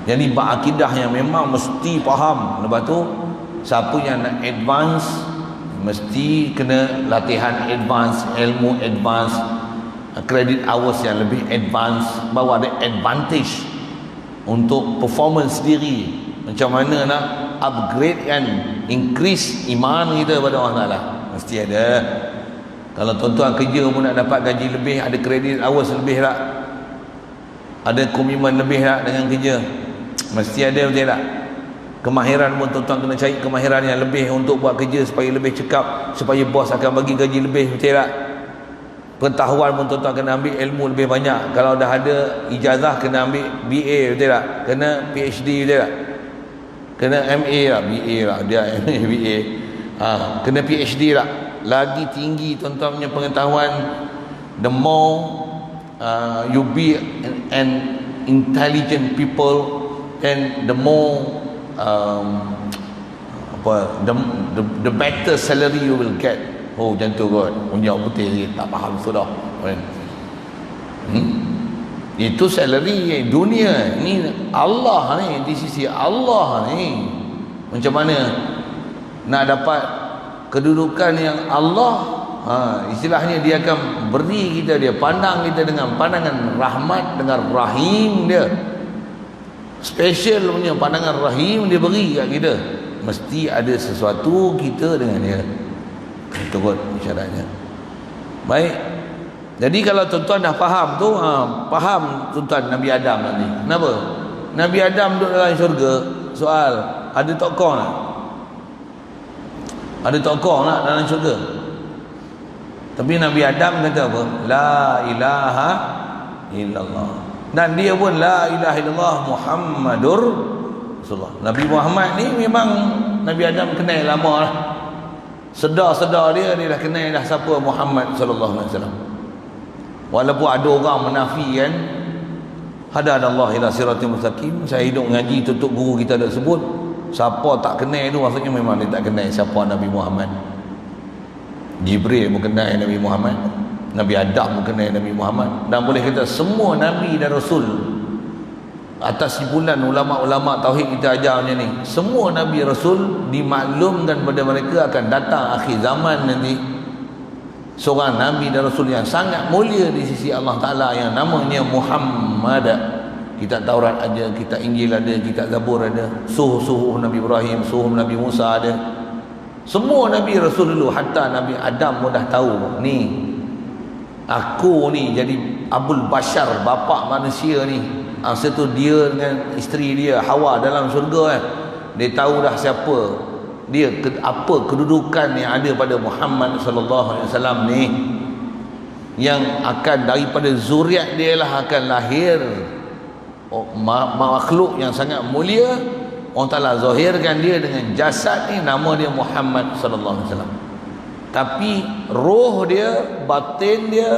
Jadi bab akidah yang memang mesti faham. Lepas tu siapa yang nak advance, mesti kena latihan advance, ilmu advance, credit hours yang lebih advance, baru ada advantage untuk performance diri. Macam mana nak upgrade and increase iman kita pada Allah Ta'ala, mesti ada. Kalau tuan-tuan kerja pun nak dapat gaji lebih, ada credit hours lebih tak, ada komitmen lebih tak dengan kerja, mesti ada, betul tak? Kemahiran pun tuan-tuan kena cari kemahiran yang lebih untuk buat kerja supaya lebih cekap, supaya bos akan bagi gaji lebih, betul tak? Pengetahuan pun tuan-tuan kena ambil ilmu lebih banyak. Kalau dah ada ijazah kena ambil BA, betul tak? Kena PhD, betul tak? Kena MA lah, BA lah, dia MA, BA. Kena PhD lah. Lagi tinggi tuan-tuan punya pengetahuan, the more you be an intelligent people, and the more the better salary you will get. Oh, macam tu kot. Punya putih sikit, tak faham sudah. Itu salary dunia. Ni Allah ni, di sisi Allah ni, macam mana nak dapat kedudukan yang Allah, istilahnya dia akan beri kita, dia pandang kita dengan pandangan rahmat, dengan rahim dia. Special punya pandangan rahim dia beri kat kita. Mesti ada sesuatu kita dengan dia. Itu kot syaratnya. Baik. Jadi kalau tuan-tuan dah faham tu, faham tuan-tuan Nabi Adam nanti. Kenapa? Nabi Adam duduk dalam syurga. Soal, ada tokoh tak? Ada tokoh tak dalam syurga? Tapi Nabi Adam kata apa? La ilaha illallah. Dan dia pun la ilaha illallah Muhammadur Rasulullah. Nabi Muhammad ni memang Nabi Adam kenal lama lah. Sedar-sedar dia dah kenal dah siapa Muhammad sallallahu alaihi wasallam. Walaupun ada orang menafikan, hadallahu ila siratal mustaqim. Saya hidup ngaji, tutup guru kita dah sebut, siapa tak kenal tu maksudnya memang dia tak kenal siapa Nabi Muhammad. Jibril pun kenal Nabi Muhammad, Nabi Adam pun kenal Nabi Muhammad, dan boleh kata semua Nabi dan Rasul, atas simpulan ulama-ulama tauhid kita ajar macam ni, semua Nabi Rasul dimaklumkan pada mereka akan datang akhir zaman nanti seorang Nabi dan Rasul yang sangat mulia di sisi Allah Ta'ala, yang namanya Muhammad. Kitab Taurat ada, kitab Injil ada, kitab Zabur ada, suhuf Nabi Ibrahim, suhuf Nabi Musa ada. Semua Nabi Rasul dulu, hatta Nabi Adam pun dah tahu, ni aku ni jadi Abul Bashar, bapa manusia ni. Masa tu dia dengan isteri dia Hawa dalam syurga dia tahu dah siapa dia, apa kedudukan yang ada pada Muhammad sallallahu alaihi wasallam ni, yang akan daripada zuriat dia lah akan lahir makhluk yang sangat mulia. Allah Ta'ala zahirkan dia dengan jasad ni, nama dia Muhammad sallallahu alaihi wasallam, tapi roh dia, batin dia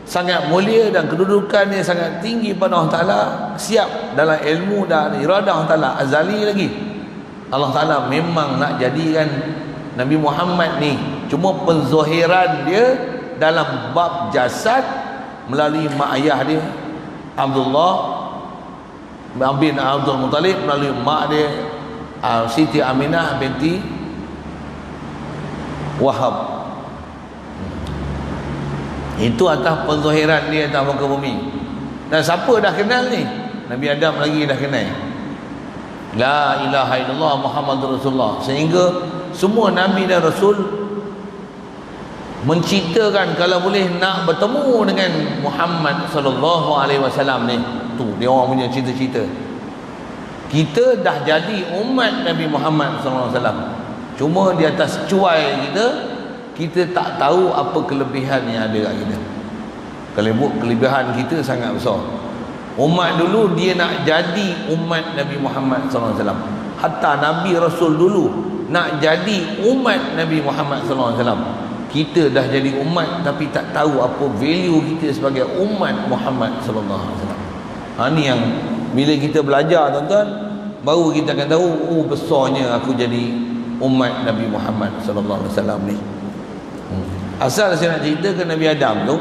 sangat mulia dan kedudukan dia sangat tinggi pada Allah Ta'ala. Siap dalam ilmu dan iradah Allah Ta'ala azali lagi. Allah Ta'ala memang nak jadikan Nabi Muhammad ni Cuma penzohiran dia dalam bab jasad melalui mak ayah dia Abdullah bin Abdul Muttalib, melalui mak dia Siti Aminah binti Wahab. Itu atas penzohiran dia atas muka bumi. Dan siapa dah kenal ni? Nabi Adam lagi dah kenal La ilaha illallah Muhammadur Rasulullah. Sehingga semua Nabi dan Rasul menceritakan kalau boleh nak bertemu dengan Muhammad sallallahu alaihi wasallam ni. Tu dia orang punya cerita-cerita. Kita dah jadi umat Nabi Muhammad sallallahu alaihi wasallam. Cuma di atas cuai kita tak tahu apa kelebihan yang ada kat kita. Kelebihan kita sangat besar. Umat dulu dia nak jadi umat Nabi Muhammad SAW. Hatta Nabi Rasul dulu nak jadi umat Nabi Muhammad SAW. Kita dah jadi umat tapi tak tahu apa value kita sebagai umat Muhammad SAW. Ni yang bila kita belajar tuan-tuan, baru kita akan tahu besarnya aku jadi umat Nabi Muhammad SAW ni. Asal saya nak cerita ke Nabi Adam tu.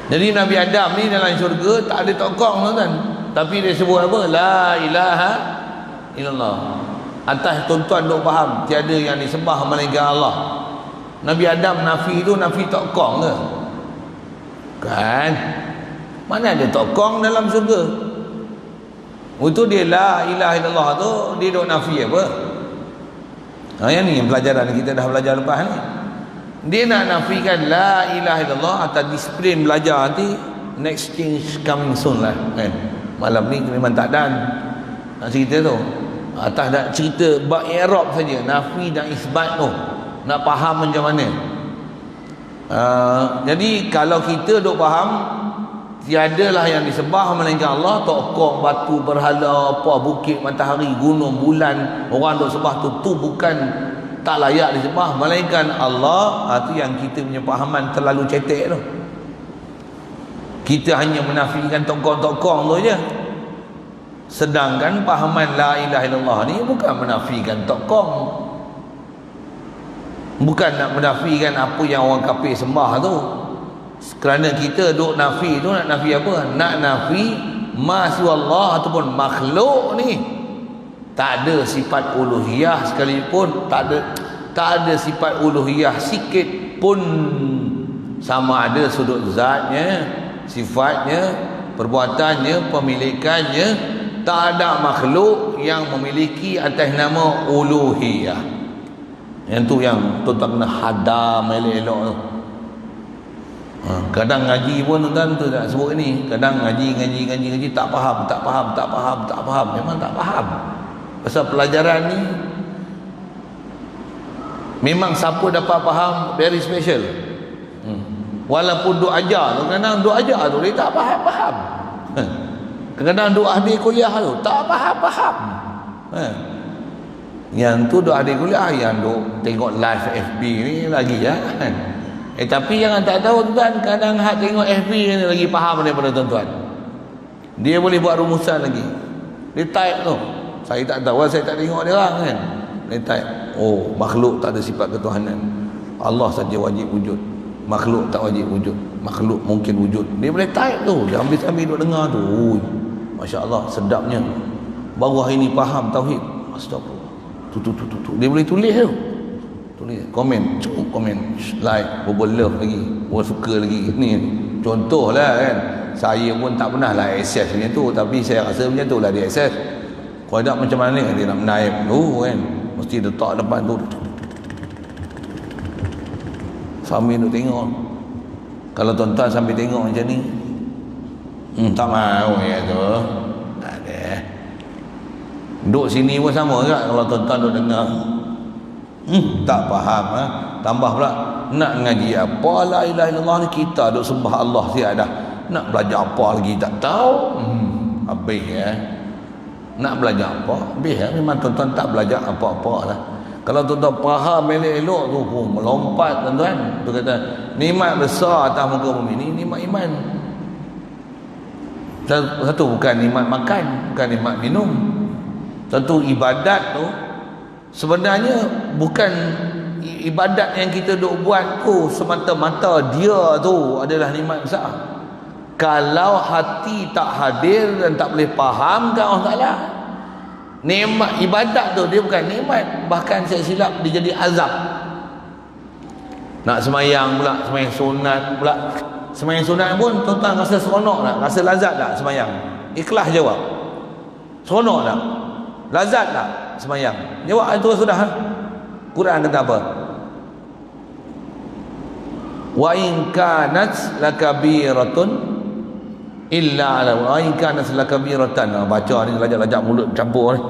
Jadi Nabi Adam ni dalam syurga tak ada tokong tuan-tuan. Tapi dia sebut apa? La ilaha illallah. Atas tuan-tuan duk faham tiada yang disembah melainkan Allah. Nabi Adam nafi tu nafi tokong ke? Kan? Mana ada tokong dalam syurga? Itu dia la ilaha illallah tu dia duk nafi apa? Yang ni yang pelajaran kita dah belajar lepas ni. Dia nak nafikan la ilaha illallah atas disiplin belajar nanti. Next change coming soon lah kan. Malam ni memang tak dan nak cerita tu. Atas nak cerita bab i'rab saja, nafi dan isbat tu nak faham macam mana. Jadi kalau kita duk faham tiadalah yang disembah melainkan Allah, tokong, batu, berhala, apa, bukit, matahari, gunung, bulan, orang duk sembah tu bukan tak layak disembah melainkan Allah. Itu yang kita punya fahaman terlalu cetek tu. Kita hanya menafikan tokong-tokong tu je. Sedangkan fahaman la ilaha illallah ni bukan menafikan tokong, bukan nak menafikan apa yang orang kafir sembah tu. Kerana kita duk nafi tu, nak nafi apa? Nak nafi ma'aswallah ataupun makhluk ni tak ada sifat uluhiyah sekalipun, tak ada sifat uluhiyah sikit pun, sama ada sudut zatnya, sifatnya, perbuatannya, pemilikannya. Tak ada makhluk yang memiliki atas nama uluhiyah. Yang tu yang tuan-tuan kena hadam elok-elok tu. Kadang ngaji pun tuan-tuan tu tak sebut ni. Kadang ngaji tak faham. Memang tak faham. Pasal pelajaran ni memang siapa dapat faham very special. Walaupun duk ajar tu, kadang duk ajar tu dia tak faham. Kadang duk ahli kuliah tu tak faham. Yang tu duk ahli kuliah, yang duk tengok live FB ni lagi ya kan. Tapi yang tak tahu tuan, kadang hak tengok FB ni lagi faham daripada tuan-tuan. Dia boleh buat rumusan lagi. Dia type tu. Saya tak tahu, saya tak tengok dia orang kan. Dia type, makhluk tak ada sifat ketuhanan, Allah saja wajib wujud, makhluk tak wajib wujud, makhluk mungkin wujud. Dia boleh type tu, dia ambil-ambil duk dengar tu. Masya Allah, sedapnya. Baru hari ni faham tauhid. Astagfirullah. Tu. Dia boleh tulis tu. Tulis, komen, cukup komen, like, berbual love lagi, berbual suka lagi. Ni contoh lah kan. Saya pun tak pernah lah akses macam tu, tapi saya rasa macam tu lah dia akses. Kalau tak macam mana dia nak menaip tu kan, mesti letak depan tu sambil duk tengok. Kalau tuan-tuan sambil tengok macam ni, tak mahu ya tu. Tak ada. Duduk sini pun sama juga. Kalau tuan-tuan duk dengar, tak faham tambah pula nak ngaji apa la ilaha illallah ni, kita duk sembah Allah tiada, nak belajar apa lagi tak tahu. Habis ya. Nak belajar apa? Habis ya. Memang tuan-tuan tak belajar apa-apa lah. Kalau tuan-tuan faham elok-elok tu, melompat tuan-tuan. Tu kata nikmat besar atas muka bumi ni, nikmat iman. Satu bukan nikmat makan, bukan nikmat minum. Satu ibadat tu sebenarnya bukan ibadat yang kita duk buat tu semata-mata dia tu adalah nikmat besar. Kalau hati tak hadir dan tak boleh faham ke Allah Ta'ala, nikmat ibadat tu dia bukan nikmat, bahkan saya silap dia jadi azab. Nak semayang pula, semayang sunat pula. Semayang sunat pun tuan-tuan rasa seronok tak? Rasa lazat tak semayang? Ikhlas jawab. Seronok tak? Lazat tak semayang? Jawab itu sudah. Quran kata apa? Wa in kanat lakabiratun illa ala wa in kanat lakabiratan. Baca ni lajak-lajak mulut campur ni.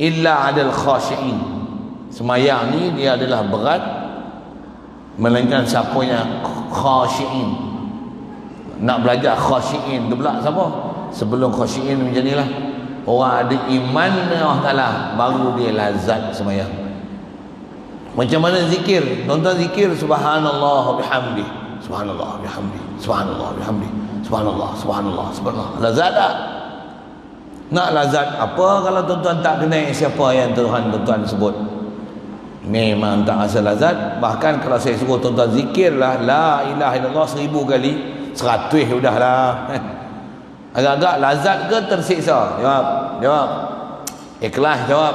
Illa adal khashiin. Semayang ni dia adalah berat, melainkan siapa yang khashiin. Nak belajar khashiin tu pula siapa? Sebelum khashiin menjadilah orang ada iman Allah Ta'ala, baru dia lazat semayang. Macam mana zikir? Tuan-tuan zikir subhanallah bihamdi, subhanallah bihamdi, subhanallah bihamdi, subhanallah, subhanallah, subhanallah. Lazat tak? Nak lazat apa kalau tuan-tuan tak kenal siapa yang tuan-tuan sebut? Memang tak rasa lazat. Bahkan kalau saya suruh tuan-tuan zikirlah la ilaha illallah 1000 kali, 100 sudah lah. Agak-agak lazat ke tersiksa? Jawab. Ikhlas jawab.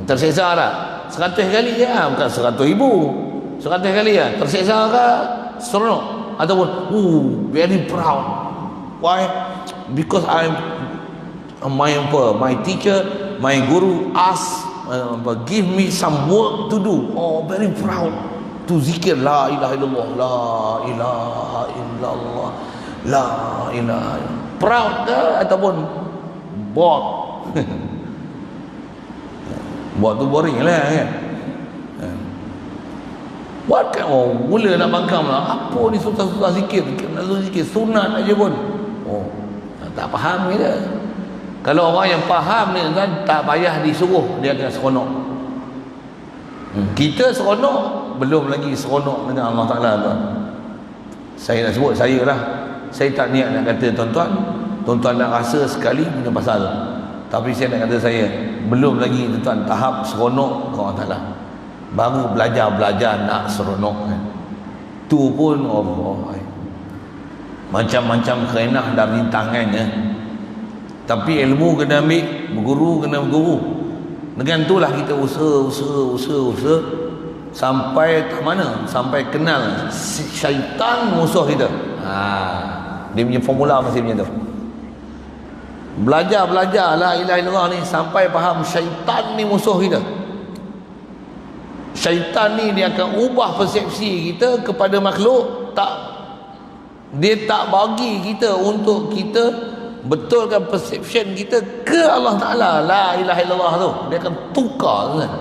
Tersiksa tak? 100 kali je lah, bukan 100,000. 100 kali lah. Tersiksa ke seronok? Ataupun very proud. Why? Because my teacher, my guru asked, give me some work to do. Very proud to zikir la ilaha illallah, la ilaha illallah, la ilaha illallah. Proud ke ataupun bored? Buat tu boring lah kan. Buat kan mula nak bangkang lah. Apa ni susah-susah zikir? Nak zikir sunat aja pun. Tak faham kita. Kalau orang yang faham ni kan, tak payah disuruh, dia akan seronok. Kita seronok, belum lagi seronok dengan Allah Ta'ala tuan. Saya nak sebut saya lah. Saya tak niat nak kata tuan-tuan. Tuan-tuan nak rasa sekali punya pasal. Tapi saya nak kata saya, belum lagi tuan-tuan tahap seronok ke Allah Ta'ala. Baru belajar nak seronok kan. Tu pun Allah. Macam-macam kerenah dan rintangannya. Tapi ilmu kena ambil, berguru kena berguru. Dengan itulah kita usaha sampai ke mana? Sampai kenal syaitan musuh kita. Dia punya formula masih macam tu. Belajar la ilaha illallah ni sampai faham syaitan ni musuh kita. Syaitan ni dia akan ubah persepsi kita kepada makhluk. Dia tak bagi kita untuk kita betulkan perception kita ke Allah Ta'ala. La ilaha illallah tu dia akan tukar kan?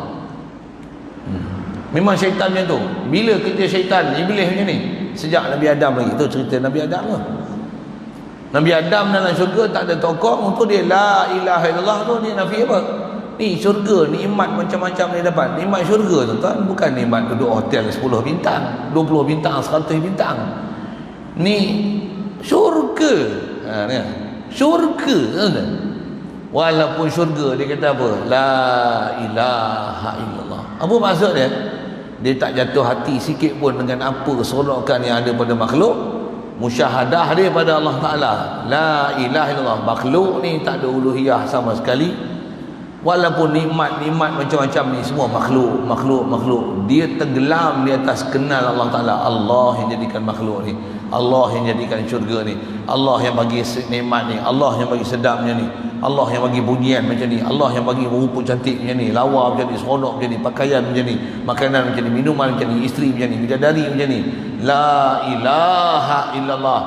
Memang syaitan macam tu. Bila kita syaitan, iblis macam ni, sejak Nabi Adam lagi. Tu cerita Nabi Adam tu. Nabi Adam dalam syurga tak ada tokong untuk dia la ilaha illallah tu. Dia nafi apa? Ni syurga, nikmat macam-macam dia dapat. Nikmat syurga tu tuan, bukan nikmat duduk hotel 10 bintang, 20 bintang, 100 bintang. Ni syurga. Ni syurga tuan. Walaupun syurga dia kata apa? La ilaha illallah. Apa maksud dia? Dia tak jatuh hati sikit pun dengan apa keseronokan yang ada pada makhluk. Musyahadah dia pada Allah Ta'ala. La ilaha illallah. Makhluk ni tak ada uluhiyah sama sekali. Walaupun nikmat-nikmat macam-macam ni semua makhluk. Dia tenggelam di atas kenal Allah Ta'ala. Allah yang jadikan makhluk ni, Allah yang jadikan syurga ni, Allah yang bagi nikmat ni, Allah yang bagi sedapnya ni, Allah yang bagi bunyian macam ni, Allah yang bagi rupa cantik macam ni, lawa macam ni, seronok macam ni, pakaian macam ni, makanan macam ni, minuman macam ni, isteri macam ni, bidadari macam ni. La ilaha illallah.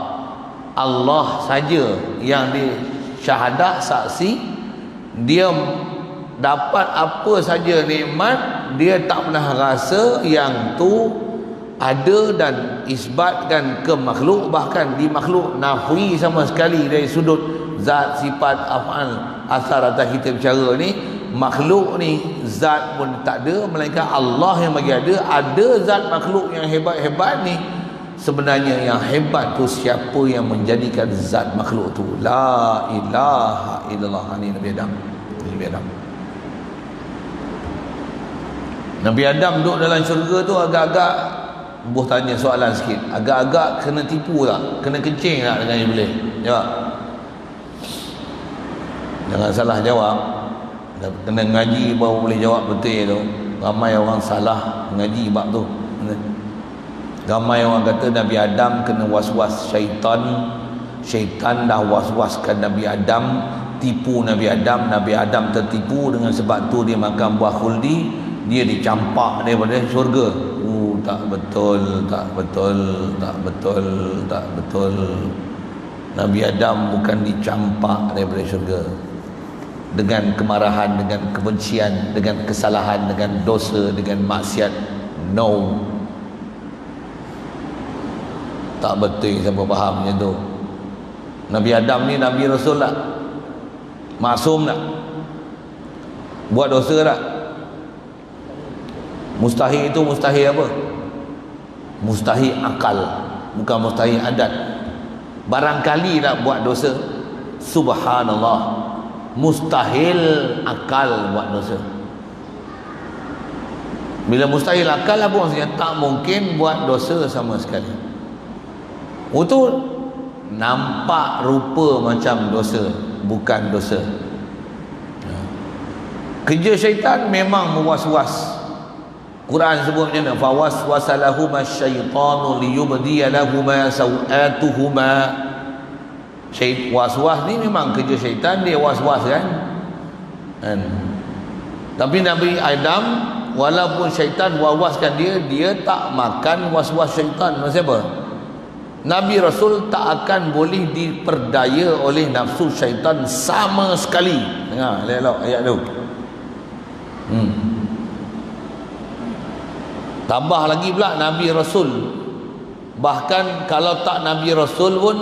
Allah saja yang dia syahadah, saksi. Dia dapat apa saja nikmat, dia tak pernah rasa yang tu ada dan isbatkan ke makhluk. Bahkan di makhluk nafi sama sekali dari sudut zat, sifat, af'al, asar atas kita bicara ni. Makhluk ni zat pun tak ada, melainkan Allah yang bagi ada. Ada zat makhluk yang hebat-hebat ni. Sebenarnya yang hebat tu siapa yang menjadikan zat makhluk tu. La ilaha illallah. Ini Nabi Adam. Nabi Adam duduk dalam syurga tu agak-agak, Buh tanya soalan sikit, agak-agak kena tipu tak? Kena kencing tak dengan Iblis? Jawab. Jangan salah jawab. Kena ngaji baru boleh jawab betul tu. Ramai orang salah ngaji bab tu. Ramai orang kata Nabi Adam kena was-was syaitan. Syaitan dah was-waskan Nabi Adam, tipu Nabi Adam. Nabi Adam tertipu, dengan sebab tu dia makan buah khuldi, dia dicampak daripada syurga. Tak betul, tak betul, tak betul, tak betul. Nabi Adam bukan dicampak daripada syurga dengan kemarahan, dengan kebencian, dengan kesalahan, dengan dosa, dengan maksiat. No, tak betul. Siapa faham macam tu? Nabi Adam ni Nabi Rasul tak? Maksum tak? Buat dosa tak? Mustahil itu mustahil apa? Mustahil akal, bukan mustahil adat. Barangkali nak buat dosa, subhanallah. Mustahil akal buat dosa. Bila mustahil akal apa maksudnya? Tak mungkin buat dosa sama sekali. Itu nampak rupa macam dosa, bukan dosa. Kerja syaitan memang mewas-was. Quran sebut macam mana? Fawaswasalahuma syaitanu liyubdiya lahuma sawatuhuma. Was-was ni memang kerja syaitan, dia was-was kan? Tapi Nabi Adam, walaupun syaitan was-waskan dia, dia tak makan was-was syaitan. Maksud apa? Nabi Rasul tak akan boleh diperdaya oleh nafsu syaitan sama sekali. Dengar elok ayat tu. Tambah lagi pula Nabi Rasul, bahkan kalau tak Nabi Rasul pun,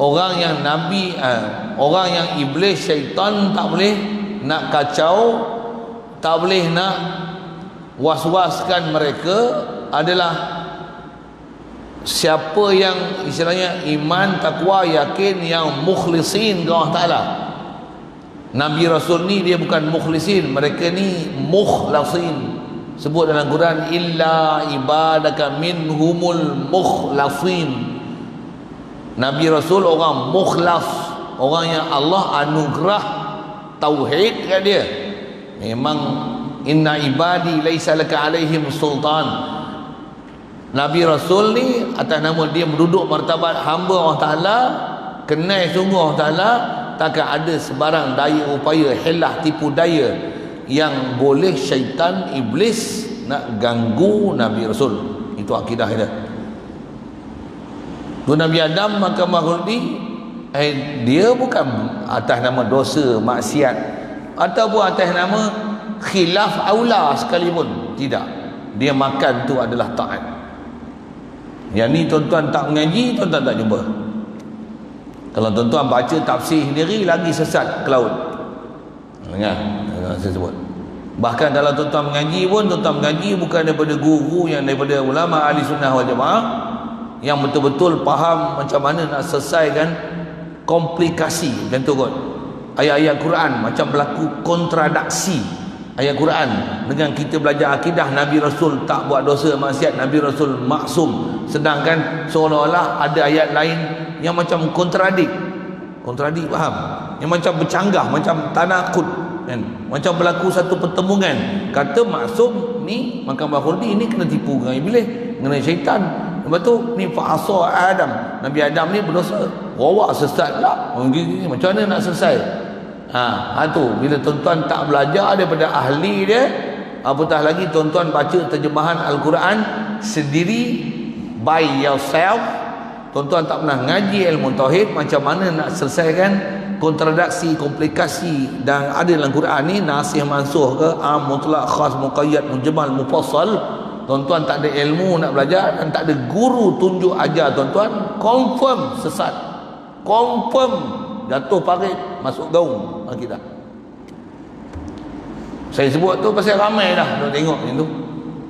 orang yang Nabi orang yang iblis syaitan tak boleh nak kacau, tak boleh nak was-waskan mereka adalah siapa yang istilahnya iman, takwa, yakin, yang mukhlisin ke Allah Ta'ala. Nabi Rasul ni dia bukan mukhlisin, mereka ni mukhlasin. Sebut dalam Quran, illa ibadaka minhumul mukhlasin. Nabi Rasul orang mukhlas, orang yang Allah anugerah tauhid kat dia. Memang inna ibadi laisa laka alaihim sultan. Nabi Rasul ni atas nama dia berduduk martabat hamba Allah Ta'ala, kenal sungguh Allah Ta'ala, takkan ada sebarang daya upaya, helah, tipu daya yang boleh syaitan, iblis nak ganggu Nabi Rasul. Itu akidah dia. Tu Nabi Adam makan mahuldi, dia bukan atas nama dosa, maksiat, ataupun atas nama khilaf aula sekalipun. Tidak. Dia makan tu adalah taat. Yang ni tuan-tuan tak mengaji, tuan-tuan tak jumpa. Kalau tuan-tuan baca tafsir sendiri, lagi sesat ke laut. Dengar saya sebut. Bahkan kalau tuan-tuan mengaji pun, tuan-tuan mengaji bukan daripada guru yang daripada ulama ahli sunnah wal jamaah yang betul-betul faham macam mana nak selesaikan komplikasi macam tu kot. Ayat-ayat Quran macam berlaku kontradaksi ayat Quran dengan kita belajar akidah. Nabi Rasul tak buat dosa maksiat, Nabi Rasul maksum, sedangkan seolah-olah ada ayat lain yang macam kontradik, faham? Yang macam bercanggah, macam tanakut kan? Macam berlaku satu pertemuan. Kata maksum ni makan buah khuldi, ni kena tipu dengan iblis, dengan syaitan. Lepas tu ni fa'asa Adam, Nabi Adam ni berdosa, wawak sesat lah. Macam mana nak selesai? Tu bila tuan-tuan tak belajar daripada ahli dia, apatah lagi tuan-tuan baca terjemahan Al-Quran sendiri by yourself, tuan-tuan tak pernah ngaji ilmu tauhid, macam mana nak selesaikan kontradaksi, komplikasi dan ada dalam Quran ni, nasih mansuh ke, am, mutlak, khas, muqayyad, mujmal, mufassal. Tuan-tuan tak ada ilmu nak belajar dan tak ada guru tunjuk ajar tuan-tuan, confirm sesat, confirm jatuh parit, masuk gaung akidah. Saya sebut tu pasal ramai dah tengok macam tu.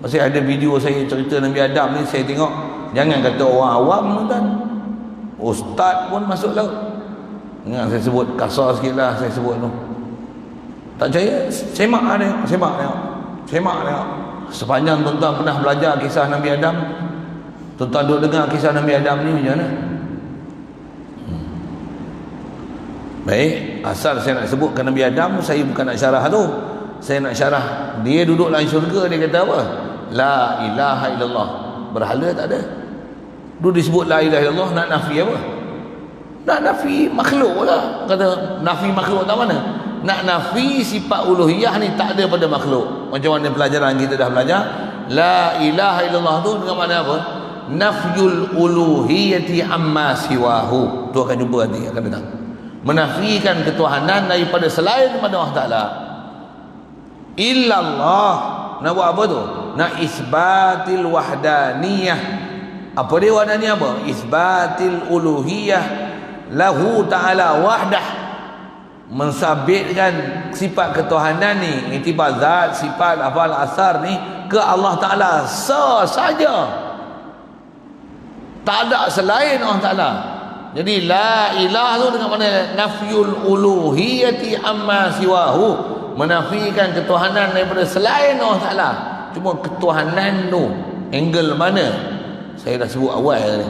Pasal ada video saya cerita Nabi Adam ni, saya tengok. Jangan kata orang awam tuan, ustaz pun masuk laut. Ingat saya sebut kasar sikit lah, saya sebut tu. Tak percaya, semak tengok. Sepanjang tuan-tuan pernah belajar kisah Nabi Adam, tuan-tuan duk dengar kisah Nabi Adam ni macam mana? Baik, asal saya nak sebutkan Nabi Adam, saya bukan nak syarah tu. Saya nak syarah dia duduk dalam syurga, dia kata apa? La ilaha illallah. Berhala tak ada. Dulu disebut la ilaha illallah, nak nafi apa? Nak nafi makhluk lah. Kata nafi makhluk tak mana? Nak nafi sifat uluhiyah ni tak ada pada makhluk. Macam mana pelajaran kita dah belajar, la ilaha illallah tu dengan makna apa? Nafyul uluhiyati amma siwahu. Tu akan jumpa nanti, akan datang. Menafikan ketuhanan daripada selain daripada Allah Ta'ala. Illallah. Nak buat apa tu? Nak isbatil wahdaniyah. Apa dia wahdaniyah apa? Isbatil uluhiyah lahu ta'ala wahdah. Mensabitkan sifat ketuhanan ni, iktibar zat, sifat, afal, asar ni ke Allah Ta'ala sahaja. Tak ada selain Allah Ta'ala. Jadi la ilah tu dengan mana nafyul uluhiyati amma siwahu, menafikan ketuhanan daripada selain Allah Ta'ala. Cuma ketuhanan tu angle mana saya dah sebut awal ni,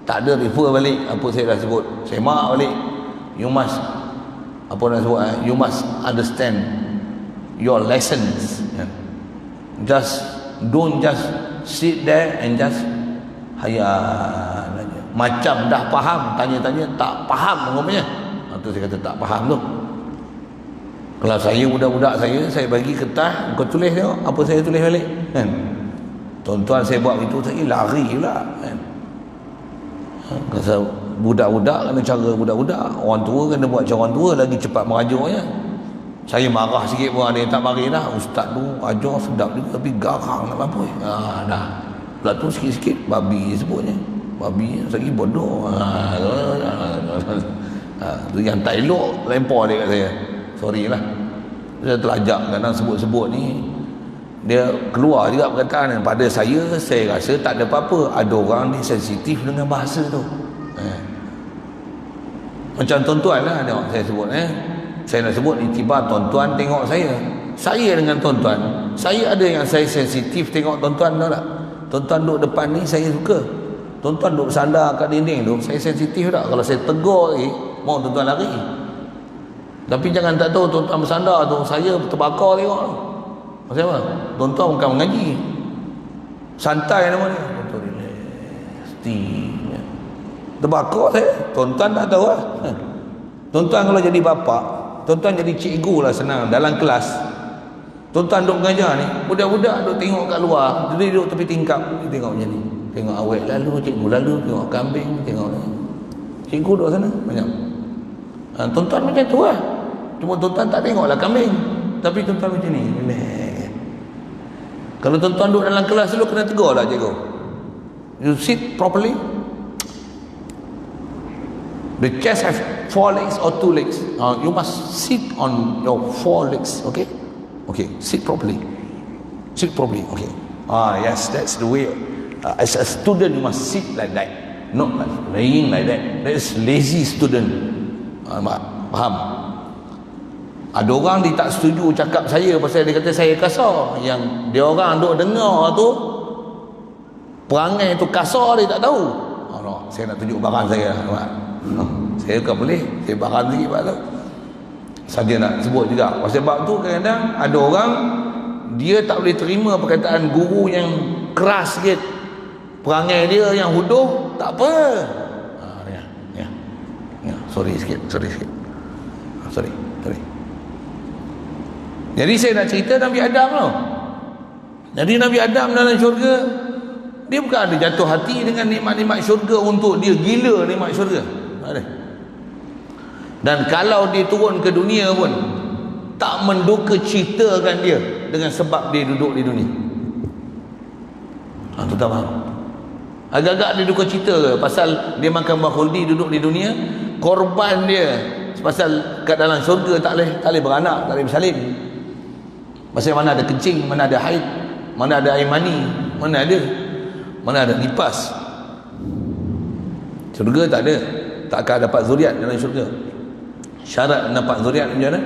tak ada refer balik apa saya dah sebut. Saya mark balik. You must apa nak sebut, you must understand your lessons. Just don't just sit there and just hayal. Macam dah faham, tanya-tanya tak faham rupanya. Tu saya kata tak faham tu. Kalau saya budak-budak saya bagi kertas, kau tulis tengok apa saya tulis balik kan. Tuan-tuan saya buat itu, saya lari pula kan. Kalau budak-budak kena cara budak-budak, orang tua kena buat cara orang tua, lagi cepat merajuknya. Saya marah sikit pun ada yang tak mari dah. Ustaz tu ajar sedap juga tapi garang nak apa. Dah. Pula tu sikit-sikit babi sebutnya. Babi lagi bodoh. Tu yang tak elok lempar dia kat saya. Sorry lah. Saya terlajak kadang sebut-sebut ni. Dia keluar juga perkataan. Pada saya rasa tak ada apa-apa. Ada orang ni sensitif dengan bahasa tu. Macam tuan-tuan lah tengok saya sebut. Saya nak sebut iktibar tuan-tuan tengok saya. Saya dengan tuan-tuan, saya ada yang saya sensitif tengok tuan-tuan, tahu tak? Tuan-tuan duduk depan ni saya suka. Tuan-tuan duduk bersandar kat dinding tu, saya sensitif tak? Kalau saya tegur lagi, mau tuan-tuan lari. Tapi jangan tak tahu tuan-tuan bersandar tu, saya terbakar tengok tu. Maksud apa? Tuan-tuan bukan mengaji. Santai nama dia. Tuan-tuan relax. Terbakar saya. Tuan-tuan tak tahu lah. Tuan-tuan kalau jadi bapa, tuan-tuan jadi cikgu lah senang. Dalam kelas, tuan-tuan duduk mengajar ni, budak-budak duduk tengok kat luar, duduk tepi tingkap, dia tengok macam ni. Tengok awet lalu, cikgu lalu, tengok kambing, tengok ni. Cikgu duduk sana, banyak. Tuan-tuan macam tu lah. Cuma tuan-tuan tak tengoklah kambing, tapi tuan-tuan macam ni. Kalau tuan-tuan duduk dalam kelas dulu, kena tegur lah cikgu. You sit properly. The chest have 4 legs or 2 legs. You must sit on your 4 legs. Okay? Okay, sit properly. Sit properly. Okay. Yes, that's the way. As a student, you must sit like that, not like laying like that. That is lazy student. Faham? Ada orang dia tak setuju cakap saya pasal dia kata saya kasar. Yang dia orang duk dengar tu, perangai tu kasar, dia tak tahu. No, saya nak tunjuk barang saya. Saya kan boleh, saya barang sikit pak tu. Saja nak sebut juga. Sebab tu kadang-kadang ada orang dia tak boleh terima perkataan guru yang keras sikit. Perangai dia yang huduh, tak apa. Sorry sikit. Sorry. Jadi saya nak cerita Nabi Adam tau. Jadi Nabi Adam dalam syurga, dia bukan ada jatuh hati dengan nikmat-nikmat syurga untuk dia gila nikmat syurga. Tak ada. Dan kalau dia turun ke dunia pun tak menduka citakan dia dengan sebab dia duduk di dunia. Tu tak faham. Agak-agak dia duka cita ke pasal dia makan buah khuldi duduk di dunia, korban dia pasal kat dalam syurga tak boleh beranak, tak boleh bersalin. Pasal mana ada kencing, mana ada haid, mana ada air mani, mana ada nipas. Syurga tak ada, tak akan dapat zuriat dalam syurga. Syarat dapat zuriat macam mana?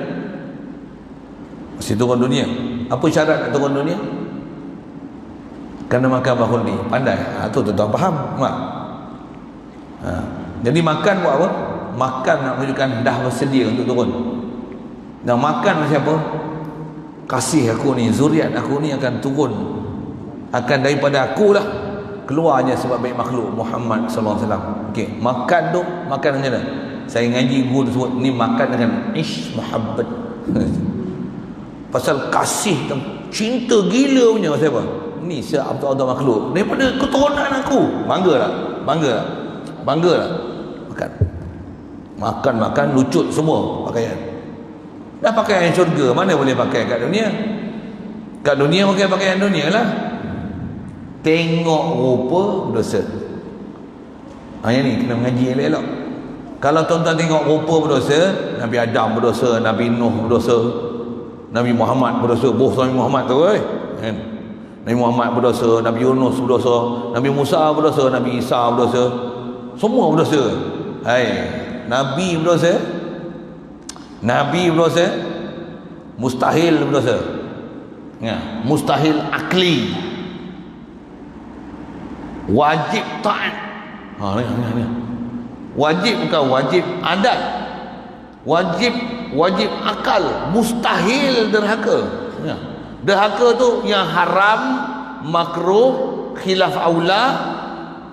Mesti turun dunia. Apa syarat nak turun dunia? Kerana makan bakhuldi. Pandai. Tu tuan-tuan faham tak? Jadi makan buat apa? Makan nak menunjukkan dah bersedia untuk turun. Dan makan siapa? Kasih aku ni, zuriat aku ni akan turun, akan daripada aku lah keluarnya sebab baik makhluk Muhammad sallallahu alaihi wasallam. Okey, makan tu makan macam mana? Saya ngaji guru sebut ni makan dengan ish muhabbat. Pasal kasih dan cinta gila punya pasal apa? Ni seabad-abad makhluk daripada keturunan aku. Bangga tak? Bangga tak? Bangga tak? Makan lucut semua pakaian. Dah pakaian syurga, mana boleh pakai kat dunia? Kat dunia pakai pakaian dunia lah. Tengok rupa berdosa. Yang ni kena mengaji elok-elok. Kalau tuan-tuan tengok rupa berdosa, Nabi Adam berdosa, Nabi Nuh berdosa, Nabi Muhammad berdosa, Nabi Muhammad tu kan? Nabi Muhammad berdosa, Nabi Yunus berdosa, Nabi Musa berdosa, Nabi Isa berdosa. Semua berdosa. Nabi berdosa. Nabi berdosa, mustahil berdosa. Mustahil akli. Wajib taat. Ni. Wajib bukan wajib adat. Wajib akal. Mustahil derhaka. Derhaka tu yang haram, makruh, khilaf aula,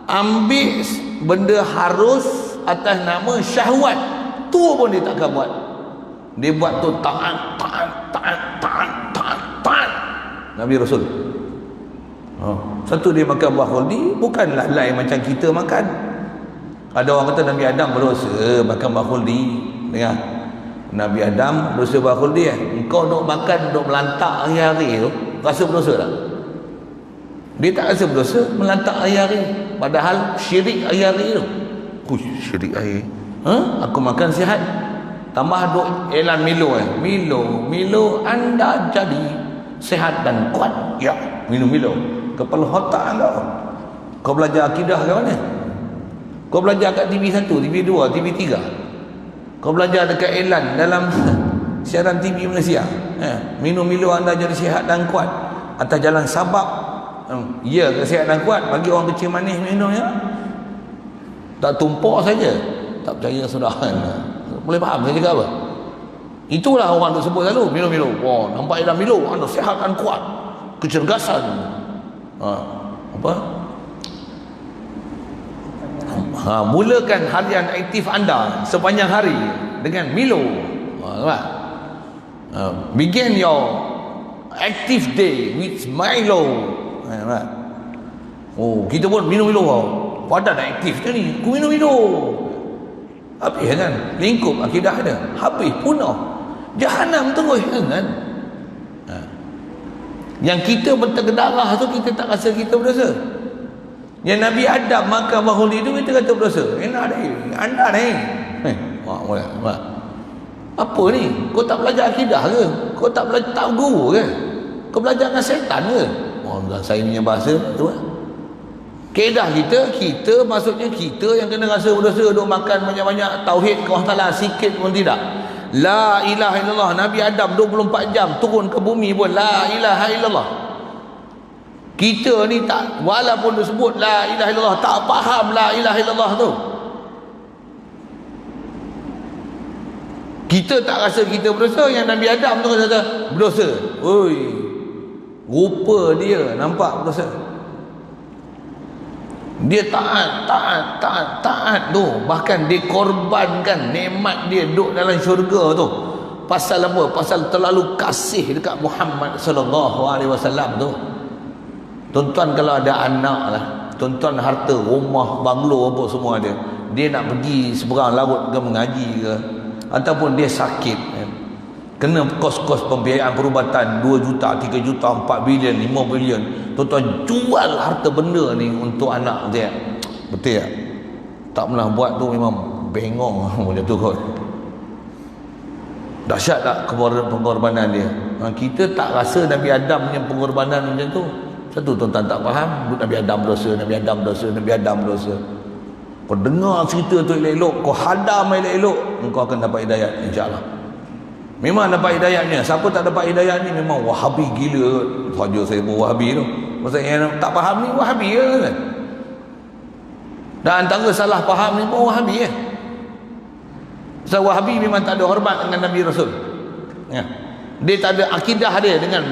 ambil benda harus atas nama syahwat, tu pun dia takkan buat. Dia buat tu taat Nabi Rasul. Satu dia makan buah khuldi, bukanlah lain macam kita makan. Ada orang kata Nabi Adam berdosa makan buah khuldi. Dengar, Nabi Adam berdosa buah khuldi. Engkau duk makan, duk melantak hari-hari tu, rasa berdosa tak? Dia tak rasa berdosa melantak hari-hari, padahal syirik hari-hari tu. Syirik hari. Aku makan sihat. Tambah duk elan Milo. Milo anda jadi sihat dan kuat. Ya, minum Milo. Kepala otak anda. Kau belajar akidah ke mana? Kau belajar kat TV 1, TV 2, TV 3. Kau belajar dekat elan dalam siaran TV Malaysia. Minum Milo anda jadi sihat dan kuat. Atas jalan sabab. Ya, sihat dan kuat. Bagi orang kecil manis minum ya. Tak tumpuk saja. Tak percaya saudara. Boleh faham saya cakap apa? Itulah orang tu sebut selalu Milo. Nampak dalam Milo anda sihat dan kuat, kecergasan. Mulakan harian aktif anda sepanjang hari dengan Milo. Begin your active day with Milo. Kita pun minum Milo. Badan aktif je ni, aku minum Milo. Habis kan? Lingkup akidah dia. Habis punah. Jahanam terus kan? Yang kita bertergedarah tu kita tak rasa kita berdosa. Yang Nabi Adam makan bakhuldi tu kita kata berdosa. Enak ni. Anda ni. Apa ni? Kau tak belajar akidah ke? Kau tak belajar tak guru ke? Kau belajar dengan syaitan ke? Saya punya bahasa tu lah. Kedah kita maksudnya kita yang kena rasa berdosa duk makan banyak-banyak tauhid ke Allah Ta'ala sikit pun tidak. La ilaha illallah. Nabi Adam 24 jam turun ke bumi pun la ilaha illallah. Kita ni tak, walaupun disebut la ilaha illallah, tak faham la ilaha illallah tu. Kita tak rasa kita berdosa. Yang Nabi Adam tu kata berdosa. Oi, rupa dia nampak berdosa. Dia taat tu. Bahkan dia korbankan nikmat dia duduk dalam syurga tu. Pasal apa? Pasal terlalu kasih dekat Muhammad sallallahu alaihi wasallam tu. Tuan-tuan kalau ada anak lah, tuan-tuan harta, rumah, banglo apa semua ada, dia nak pergi seberang laut ke mengaji ke, ataupun dia sakit kena kos-kos pembiayaan perubatan 2 juta, 3 juta, 4 bilion, 5 bilion, tuan-tuan jual harta benda ni untuk anak dia. Betul tak? Tak pernah buat tu memang bengong macam tu kot. Dahsyat tak pengorbanan dia? Kita tak rasa Nabi Adam punya pengorbanan macam tu. Satu, tuan-tuan tak faham Nabi Adam berdosa, Nabi Adam berdosa, Nabi Adam berdosa. Kau dengar cerita tu elok-elok, kau hadam elok-elok, engkau akan dapat hidayat insya-Allah. Memang dapat hidayatnya. Siapa tak dapat hidayat ni memang Wahabi gila. Saja saya pun Wahabi tu. Maksudnya yang tak faham ni Wahabi ke kan? Dan antara salah faham ni pun Wahabi ya. Sebab Wahabi memang tak ada hormat dengan Nabi Rasul ya. Dia tak ada akidah dia dengan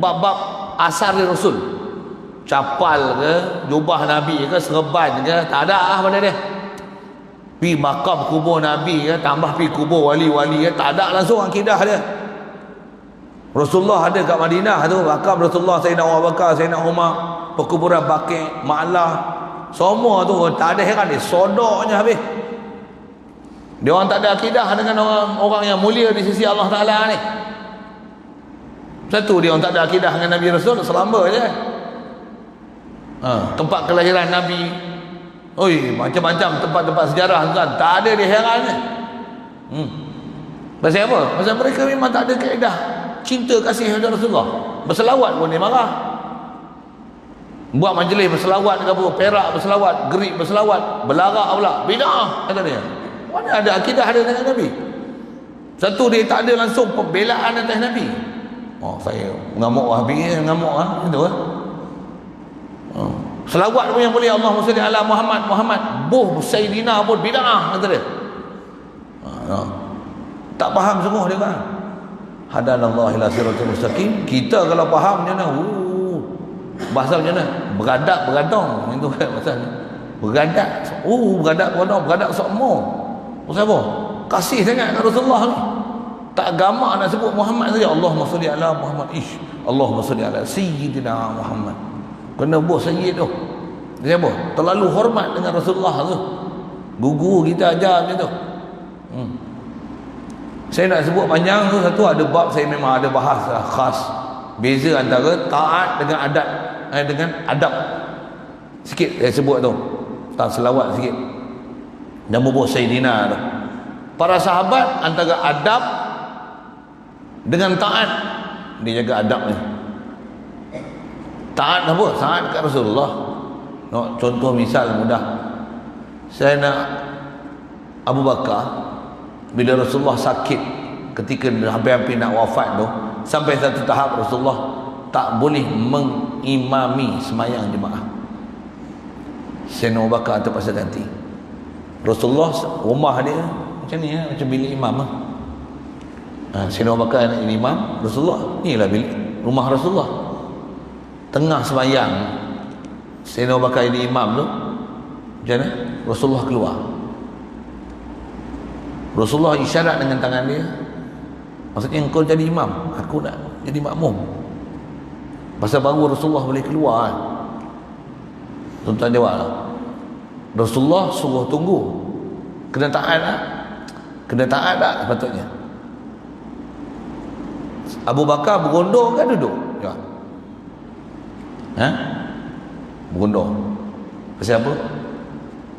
bab-bab asar Rasul. Capal ke, jubah Nabi ke, serban ke, tak ada pada dia. Pergi makam kubur Nabi ke, tambah pergi kubur wali-wali ke, tak ada langsung akidah dia. Rasulullah ada kat Madinah tu, makam Rasulullah, Sayyidina Abu Bakar, Sayyidina Umar, perkuburan Baqi', Ma'lah, semua tu tak ada heran dia, sodoknya habis. Dia orang tak ada akidah dengan orang yang mulia di sisi Allah Ta'ala ni. Satu, dia orang tak ada akidah dengan Nabi Rasul, selamba je. Tempat kelahiran Nabi, macam-macam tempat-tempat sejarah kan, tak ada dia herannya. Pasal apa? Pasal mereka memang tak ada kaedah cinta kasih kepada Rasulullah. Berselawat pun dia marah. Buat majlis berselawat ke apa, Perak berselawat, Gerik berselawat, belarak pula, bid'ah kata dia. Mana ada akidah dia dengan Nabi? Satu, dia tak ada langsung pembelaan atas Nabi. Saya ngamuk Wahabi, ngamuk itu selawat pun yang boleh, Allahumma salli ala Muhammad, Muhammad buh Sayyidina pun bid'ah kata dia. Tak faham sungguh dia kan. Hadanallahu ila siratal mustaqim. Kita kalau faham macam mana, bahasa macam mana, beradak-beradong itu kan maksudnya. Beradak semua. Pasal apa? Kasih sangat kat Rasulullah ni. Tak gamak nak sebut Muhammad saja. Allahumma salli ala Muhammad. Allahumma salli ala Sayyidina Muhammad. Kena buat sayyid tu. Dia apa? Terlalu hormat dengan Rasulullah tu. Guru kita ajar macam tu. Saya nak sebut panjang tu, satu ada bab saya memang ada bahas khas beza antara taat dengan adat, dengan adab. Sikit saya sebut tu. Tak selawat sikit. Dan bubuh Sayyidina tu. Para sahabat antara adab dengan taat, dia jaga adab ni. Taat apa? Taat kat Rasulullah. Contoh misal mudah. Saya nak Abu Bakar, bila Rasulullah sakit ketika hampir-hampir nak wafat tu, sampai satu tahap Rasulullah tak boleh mengimami semayang jemaah. Sayyidina Abu Bakar terpaksa ganti. Rasulullah rumah dia macam ni macam bilik imam Sayyidina Abu Bakar nak jadi imam, Rasulullah inilah bilik rumah Rasulullah. Tengah semayang Sayyidina Abu Bakar jadi imam tu, macam mana? Rasulullah keluar. Rasulullah isyarat dengan tangan dia, maksudnya engkau jadi imam, aku nak jadi makmum. Pasal baru Rasulullah boleh keluar. Tuan-tuan jawab lah. Rasulullah suruh tunggu. Kena taat tak? Kena taat tak sepatutnya? Abu Bakar bergondong kan duduk? Jawab. Bergondong. Pasal apa?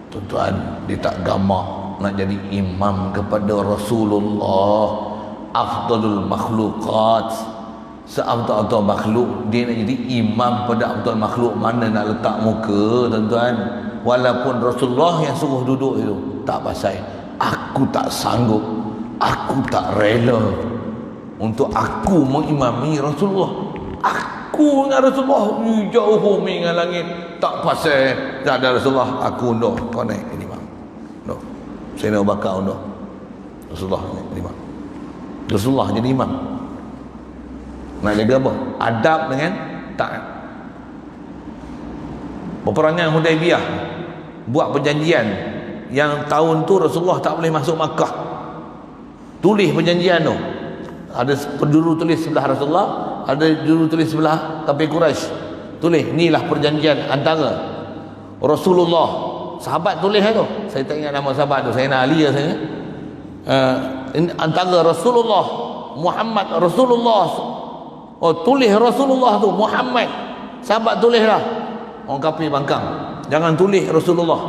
Tuan-tuan, dia tak gamak nak jadi imam kepada Rasulullah, afdalul makhlukat, seafdal-afdal makhluk. Dia nak jadi imam pada afdal makhluk, mana nak letak muka tuan-tuan? Walaupun Rasulullah yang suruh duduk itu, tak pasal aku tak sanggup, aku tak rela untuk aku mengimami Rasulullah. Aku dengan Rasulullah jauh dengan langit, tak pasal tak ada Rasulullah, aku undur kau naik jadi imam. Sayyidina Abu Bakar undur, Rasulullah jadi imam. Rasulullah jadi imam. Nak jaga apa? Adab dengan taat. Peperangan Hudaibiyah, buat perjanjian yang tahun tu Rasulullah tak boleh masuk Makkah. Tulis perjanjian tu. Ada juru tulis sebelah Rasulullah, ada juru tulis sebelah kafir Quraisy. Tulis, inilah perjanjian antara Rasulullah. Sahabat tulis tu. Saya tak ingat nama sahabat tu. Saya nak Ali rasanya. Antara Rasulullah Muhammad, Rasulullah. Tulis Rasulullah tu Muhammad. Sahabat tulislah. Orang kafir bangkang. Jangan tulis Rasulullah.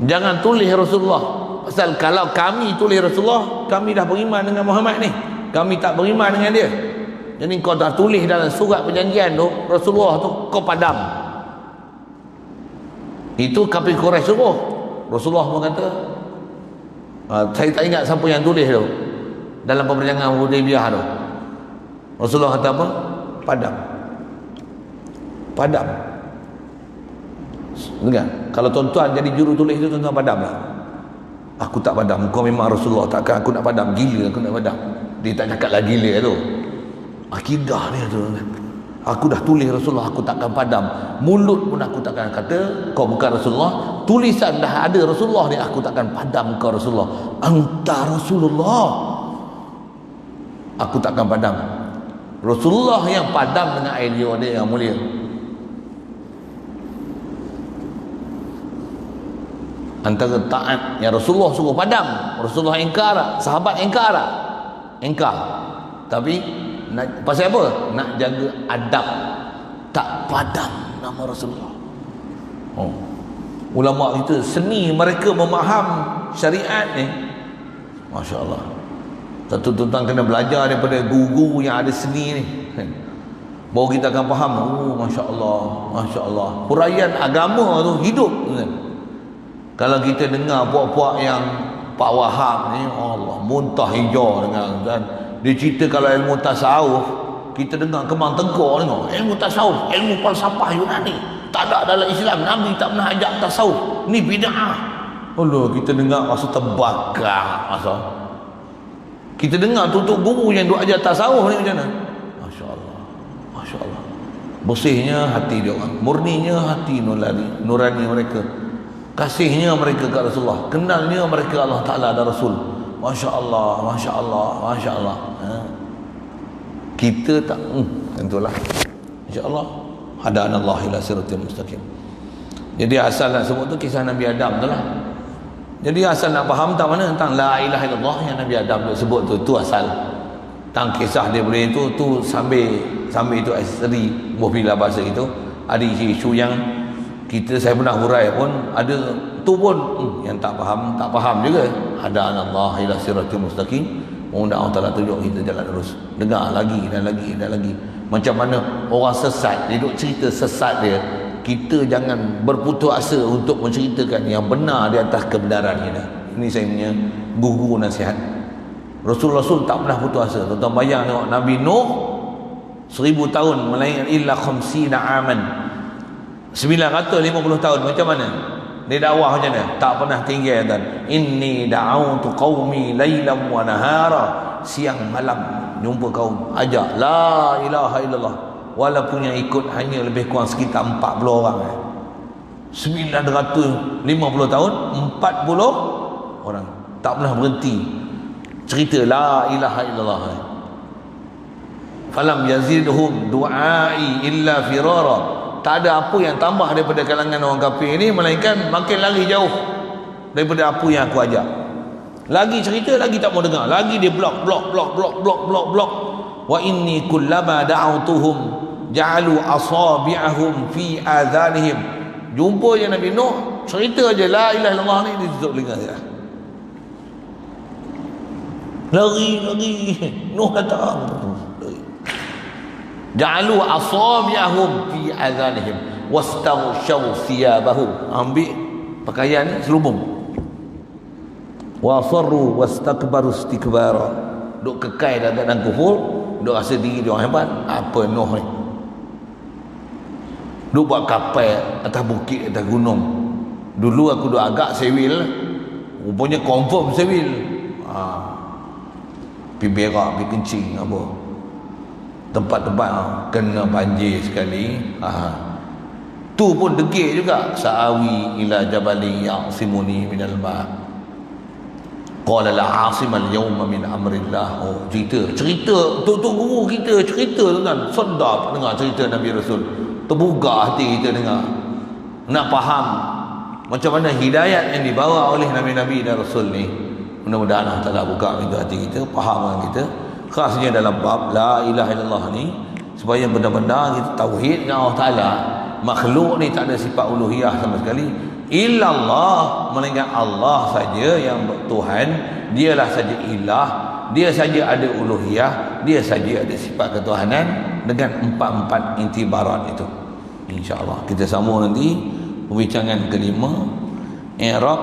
Jangan tulis Rasulullah. Pasal kalau kami tulis Rasulullah, kami dah beriman dengan Muhammad ni. Kami tak beriman dengan dia. Jadi kau dah tulis dalam surat perjanjian tu Rasulullah tu, kau padam. Itu kafir Quraisy suruh. Rasulullah pun kata, saya tak ingat siapa yang tulis tu dalam perjanjian Hudaibiyah tu. Rasulullah kata apa? Padam. Padam. Dengar, kalau tuan-tuan jadi juru tulis itu, tuan-tuan padam lah. Aku tak padam, kau memang Rasulullah, takkan aku nak padam, gila aku nak padam. Dia tak cakap lah gila tu, akidah dia tu. Aku dah tulis Rasulullah, aku takkan padam. Mulut pun aku takkan kata kau bukan Rasulullah. Tulisan dah ada Rasulullah ni, aku takkan padam kau Rasulullah. Anta Rasulullah, aku takkan padam. Rasulullah yang padam dengan air liur dia yang mulia. Antara taat yang Rasulullah suruh padam, Rasulullah ingkar, sahabat ingkar. Tapi pasal apa? Nak jaga adab, tak padam nama Rasulullah. Ulama kita seni mereka memaham syariat ni, Masya Allah. Satu tuan kena belajar daripada guru yang ada seni ni, baru kita akan faham. Masya Allah, Masya Allah, huraian agama tu hidup kan? Kalau kita dengar puak-puak yang Pak Wahab ni, Allah, muntah hijau dengan kan, dia cerita kalau ilmu tasawuf, kita dengar kemang tengkor tengok. Ilmu tasawuf, ilmu falsafah Yunani, tak ada dalam Islam. Nabi tak pernah ajak tasawuf, ni bid'ah. Allah, kita dengar rasa terbakar. Kita dengar tutup guru yang duk ajar tasawuf ni macam mana? Masya Allah, Masya Allah. Bersihnya hati dia orang, murninya hati nurani mereka, kasihnya mereka ke Rasulullah, kenalnya mereka Allah Ta'ala dan Rasul. Masya Allah, Masya Allah, Masya Allah. Kita tak tentulah. Insya Allah hadanallah ila siratal mustaqim. Jadi asal nak sebut tu kisah Nabi Adam tu lah. Jadi asal nak faham tak mana tentang la ilaha illallah yang Nabi Adam tu sebut tu asal. Tang kisah dia boleh tu sambil itu asri bila bahasa itu ada isu yang saya pernah hurai pun ada tu pun yang tak faham juga. Hadanallah ila siratal mustaqim. Mudah Allah Ta'ala tunjuk kita jalan lurus. Dengar lagi dan lagi dan lagi. Macam mana orang sesat, dia duk cerita sesat dia, kita jangan berputus asa untuk menceritakan yang benar di atas kebenaran kita. Ini saya punya guru nasihat. Rasul tak pernah putus asa. Tuan-tuan bayang tengok Nabi Nuh 1000 tahun melainkan illa 50 aman, 950 tahun. Macam mana dia dakwah, macam mana? Tak pernah tinggal kan. Inni da'autu qaumi lailan wa nahara, siang malam jumpa kaum, ajak la ilaha illallah. Walaupun yang ikut hanya lebih kurang sekitar 40 orang. 950 tahun 40 orang, tak pernah berhenti cerita la ilaha illallah. Falam yazidhum du'ai illa firara. Tak ada apa yang tambah daripada kalangan orang kafir ini melainkan makin lari jauh daripada apa yang aku ajak. Lagi cerita, lagi tak mau dengar, lagi dia blok. Wa inni kullama da'autuhum ja'alu asabi'ahum fi adhanihim. Jumpa je Nabi Nuh, cerita je la ilaha illallah ni, dia tutup telinga dia. Lari Nuh datang, ja'alu asabi'ahum fi adhanihim wastaghshaw thiyabahum. Ambil pakaian ni selubung. Wa sarru wastakbaru istikbara. Duk kekal dalam kufur, duk rasa diri dia orang hebat. Apa Nuh ni? Duk buat kapal atas bukit, atas gunung. Dulu aku duk agak sewil, rupanya confirm sewil. Pergi berak, pergi kencing apa, tempat-tempat kena banjir sekali. Tu pun degil juga. Sa'awi ila jabali ya'simuni minal ma' qala la 'asimal yawma min amrillah. Cerita tu guru kita cerita tu kan, sedap dengar cerita Nabi Rasul, terbuka hati kita dengar, nak faham macam mana hidayat yang dibawa oleh Nabi-Nabi dan Rasul ni. Mudah-mudahan Allah Ta'ala buka pintu hati kita, faham kita, khasnya dalam bab la ilaha illallah ni, supaya benar-benar kita tauhid dengan Allah Ta'ala. Makhluk ni tak ada sifat uluhiyah sama sekali. Illallah, melainkan Allah saja yang Tuhan, dialah saja ilah, dia saja ada uluhiyah, dia saja ada sifat ketuhanan dengan empat-empat intibarat itu. InsyaAllah kita sambung nanti pembincangan kelima, i'rab,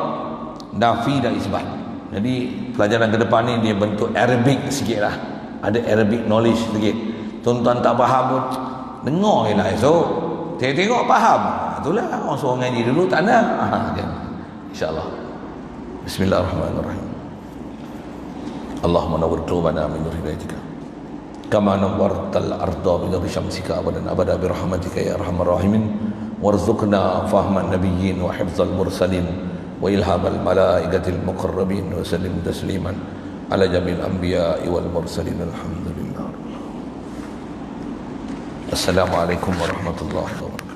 nafi dan isbat. Jadi pelajaran ke depan ni dia bentuk Arabic sikit lah, ada Arabic knowledge sikit. Tuan-tuan tak faham pun dengar je lah esok, Tengok faham. Itulah orang suruh ngaji dulu tak nak. InsyaAllah. Bismillahirrahmanirrahim. Allahumma nawwir qulubana min nur hidayatika kama nawwartal arda bi nuri syamsika abadan abada bi rahmatika ya arhamar rahimin warzuqna fahman nabiyyin wa hifzal mursalin wa ilhamal malaikatil muqarrabin wa sallim tasliman ala jamil anbiya'i wal mursalin alhamdulillah. Assalamualaikum warahmatullahi wabarakatuh.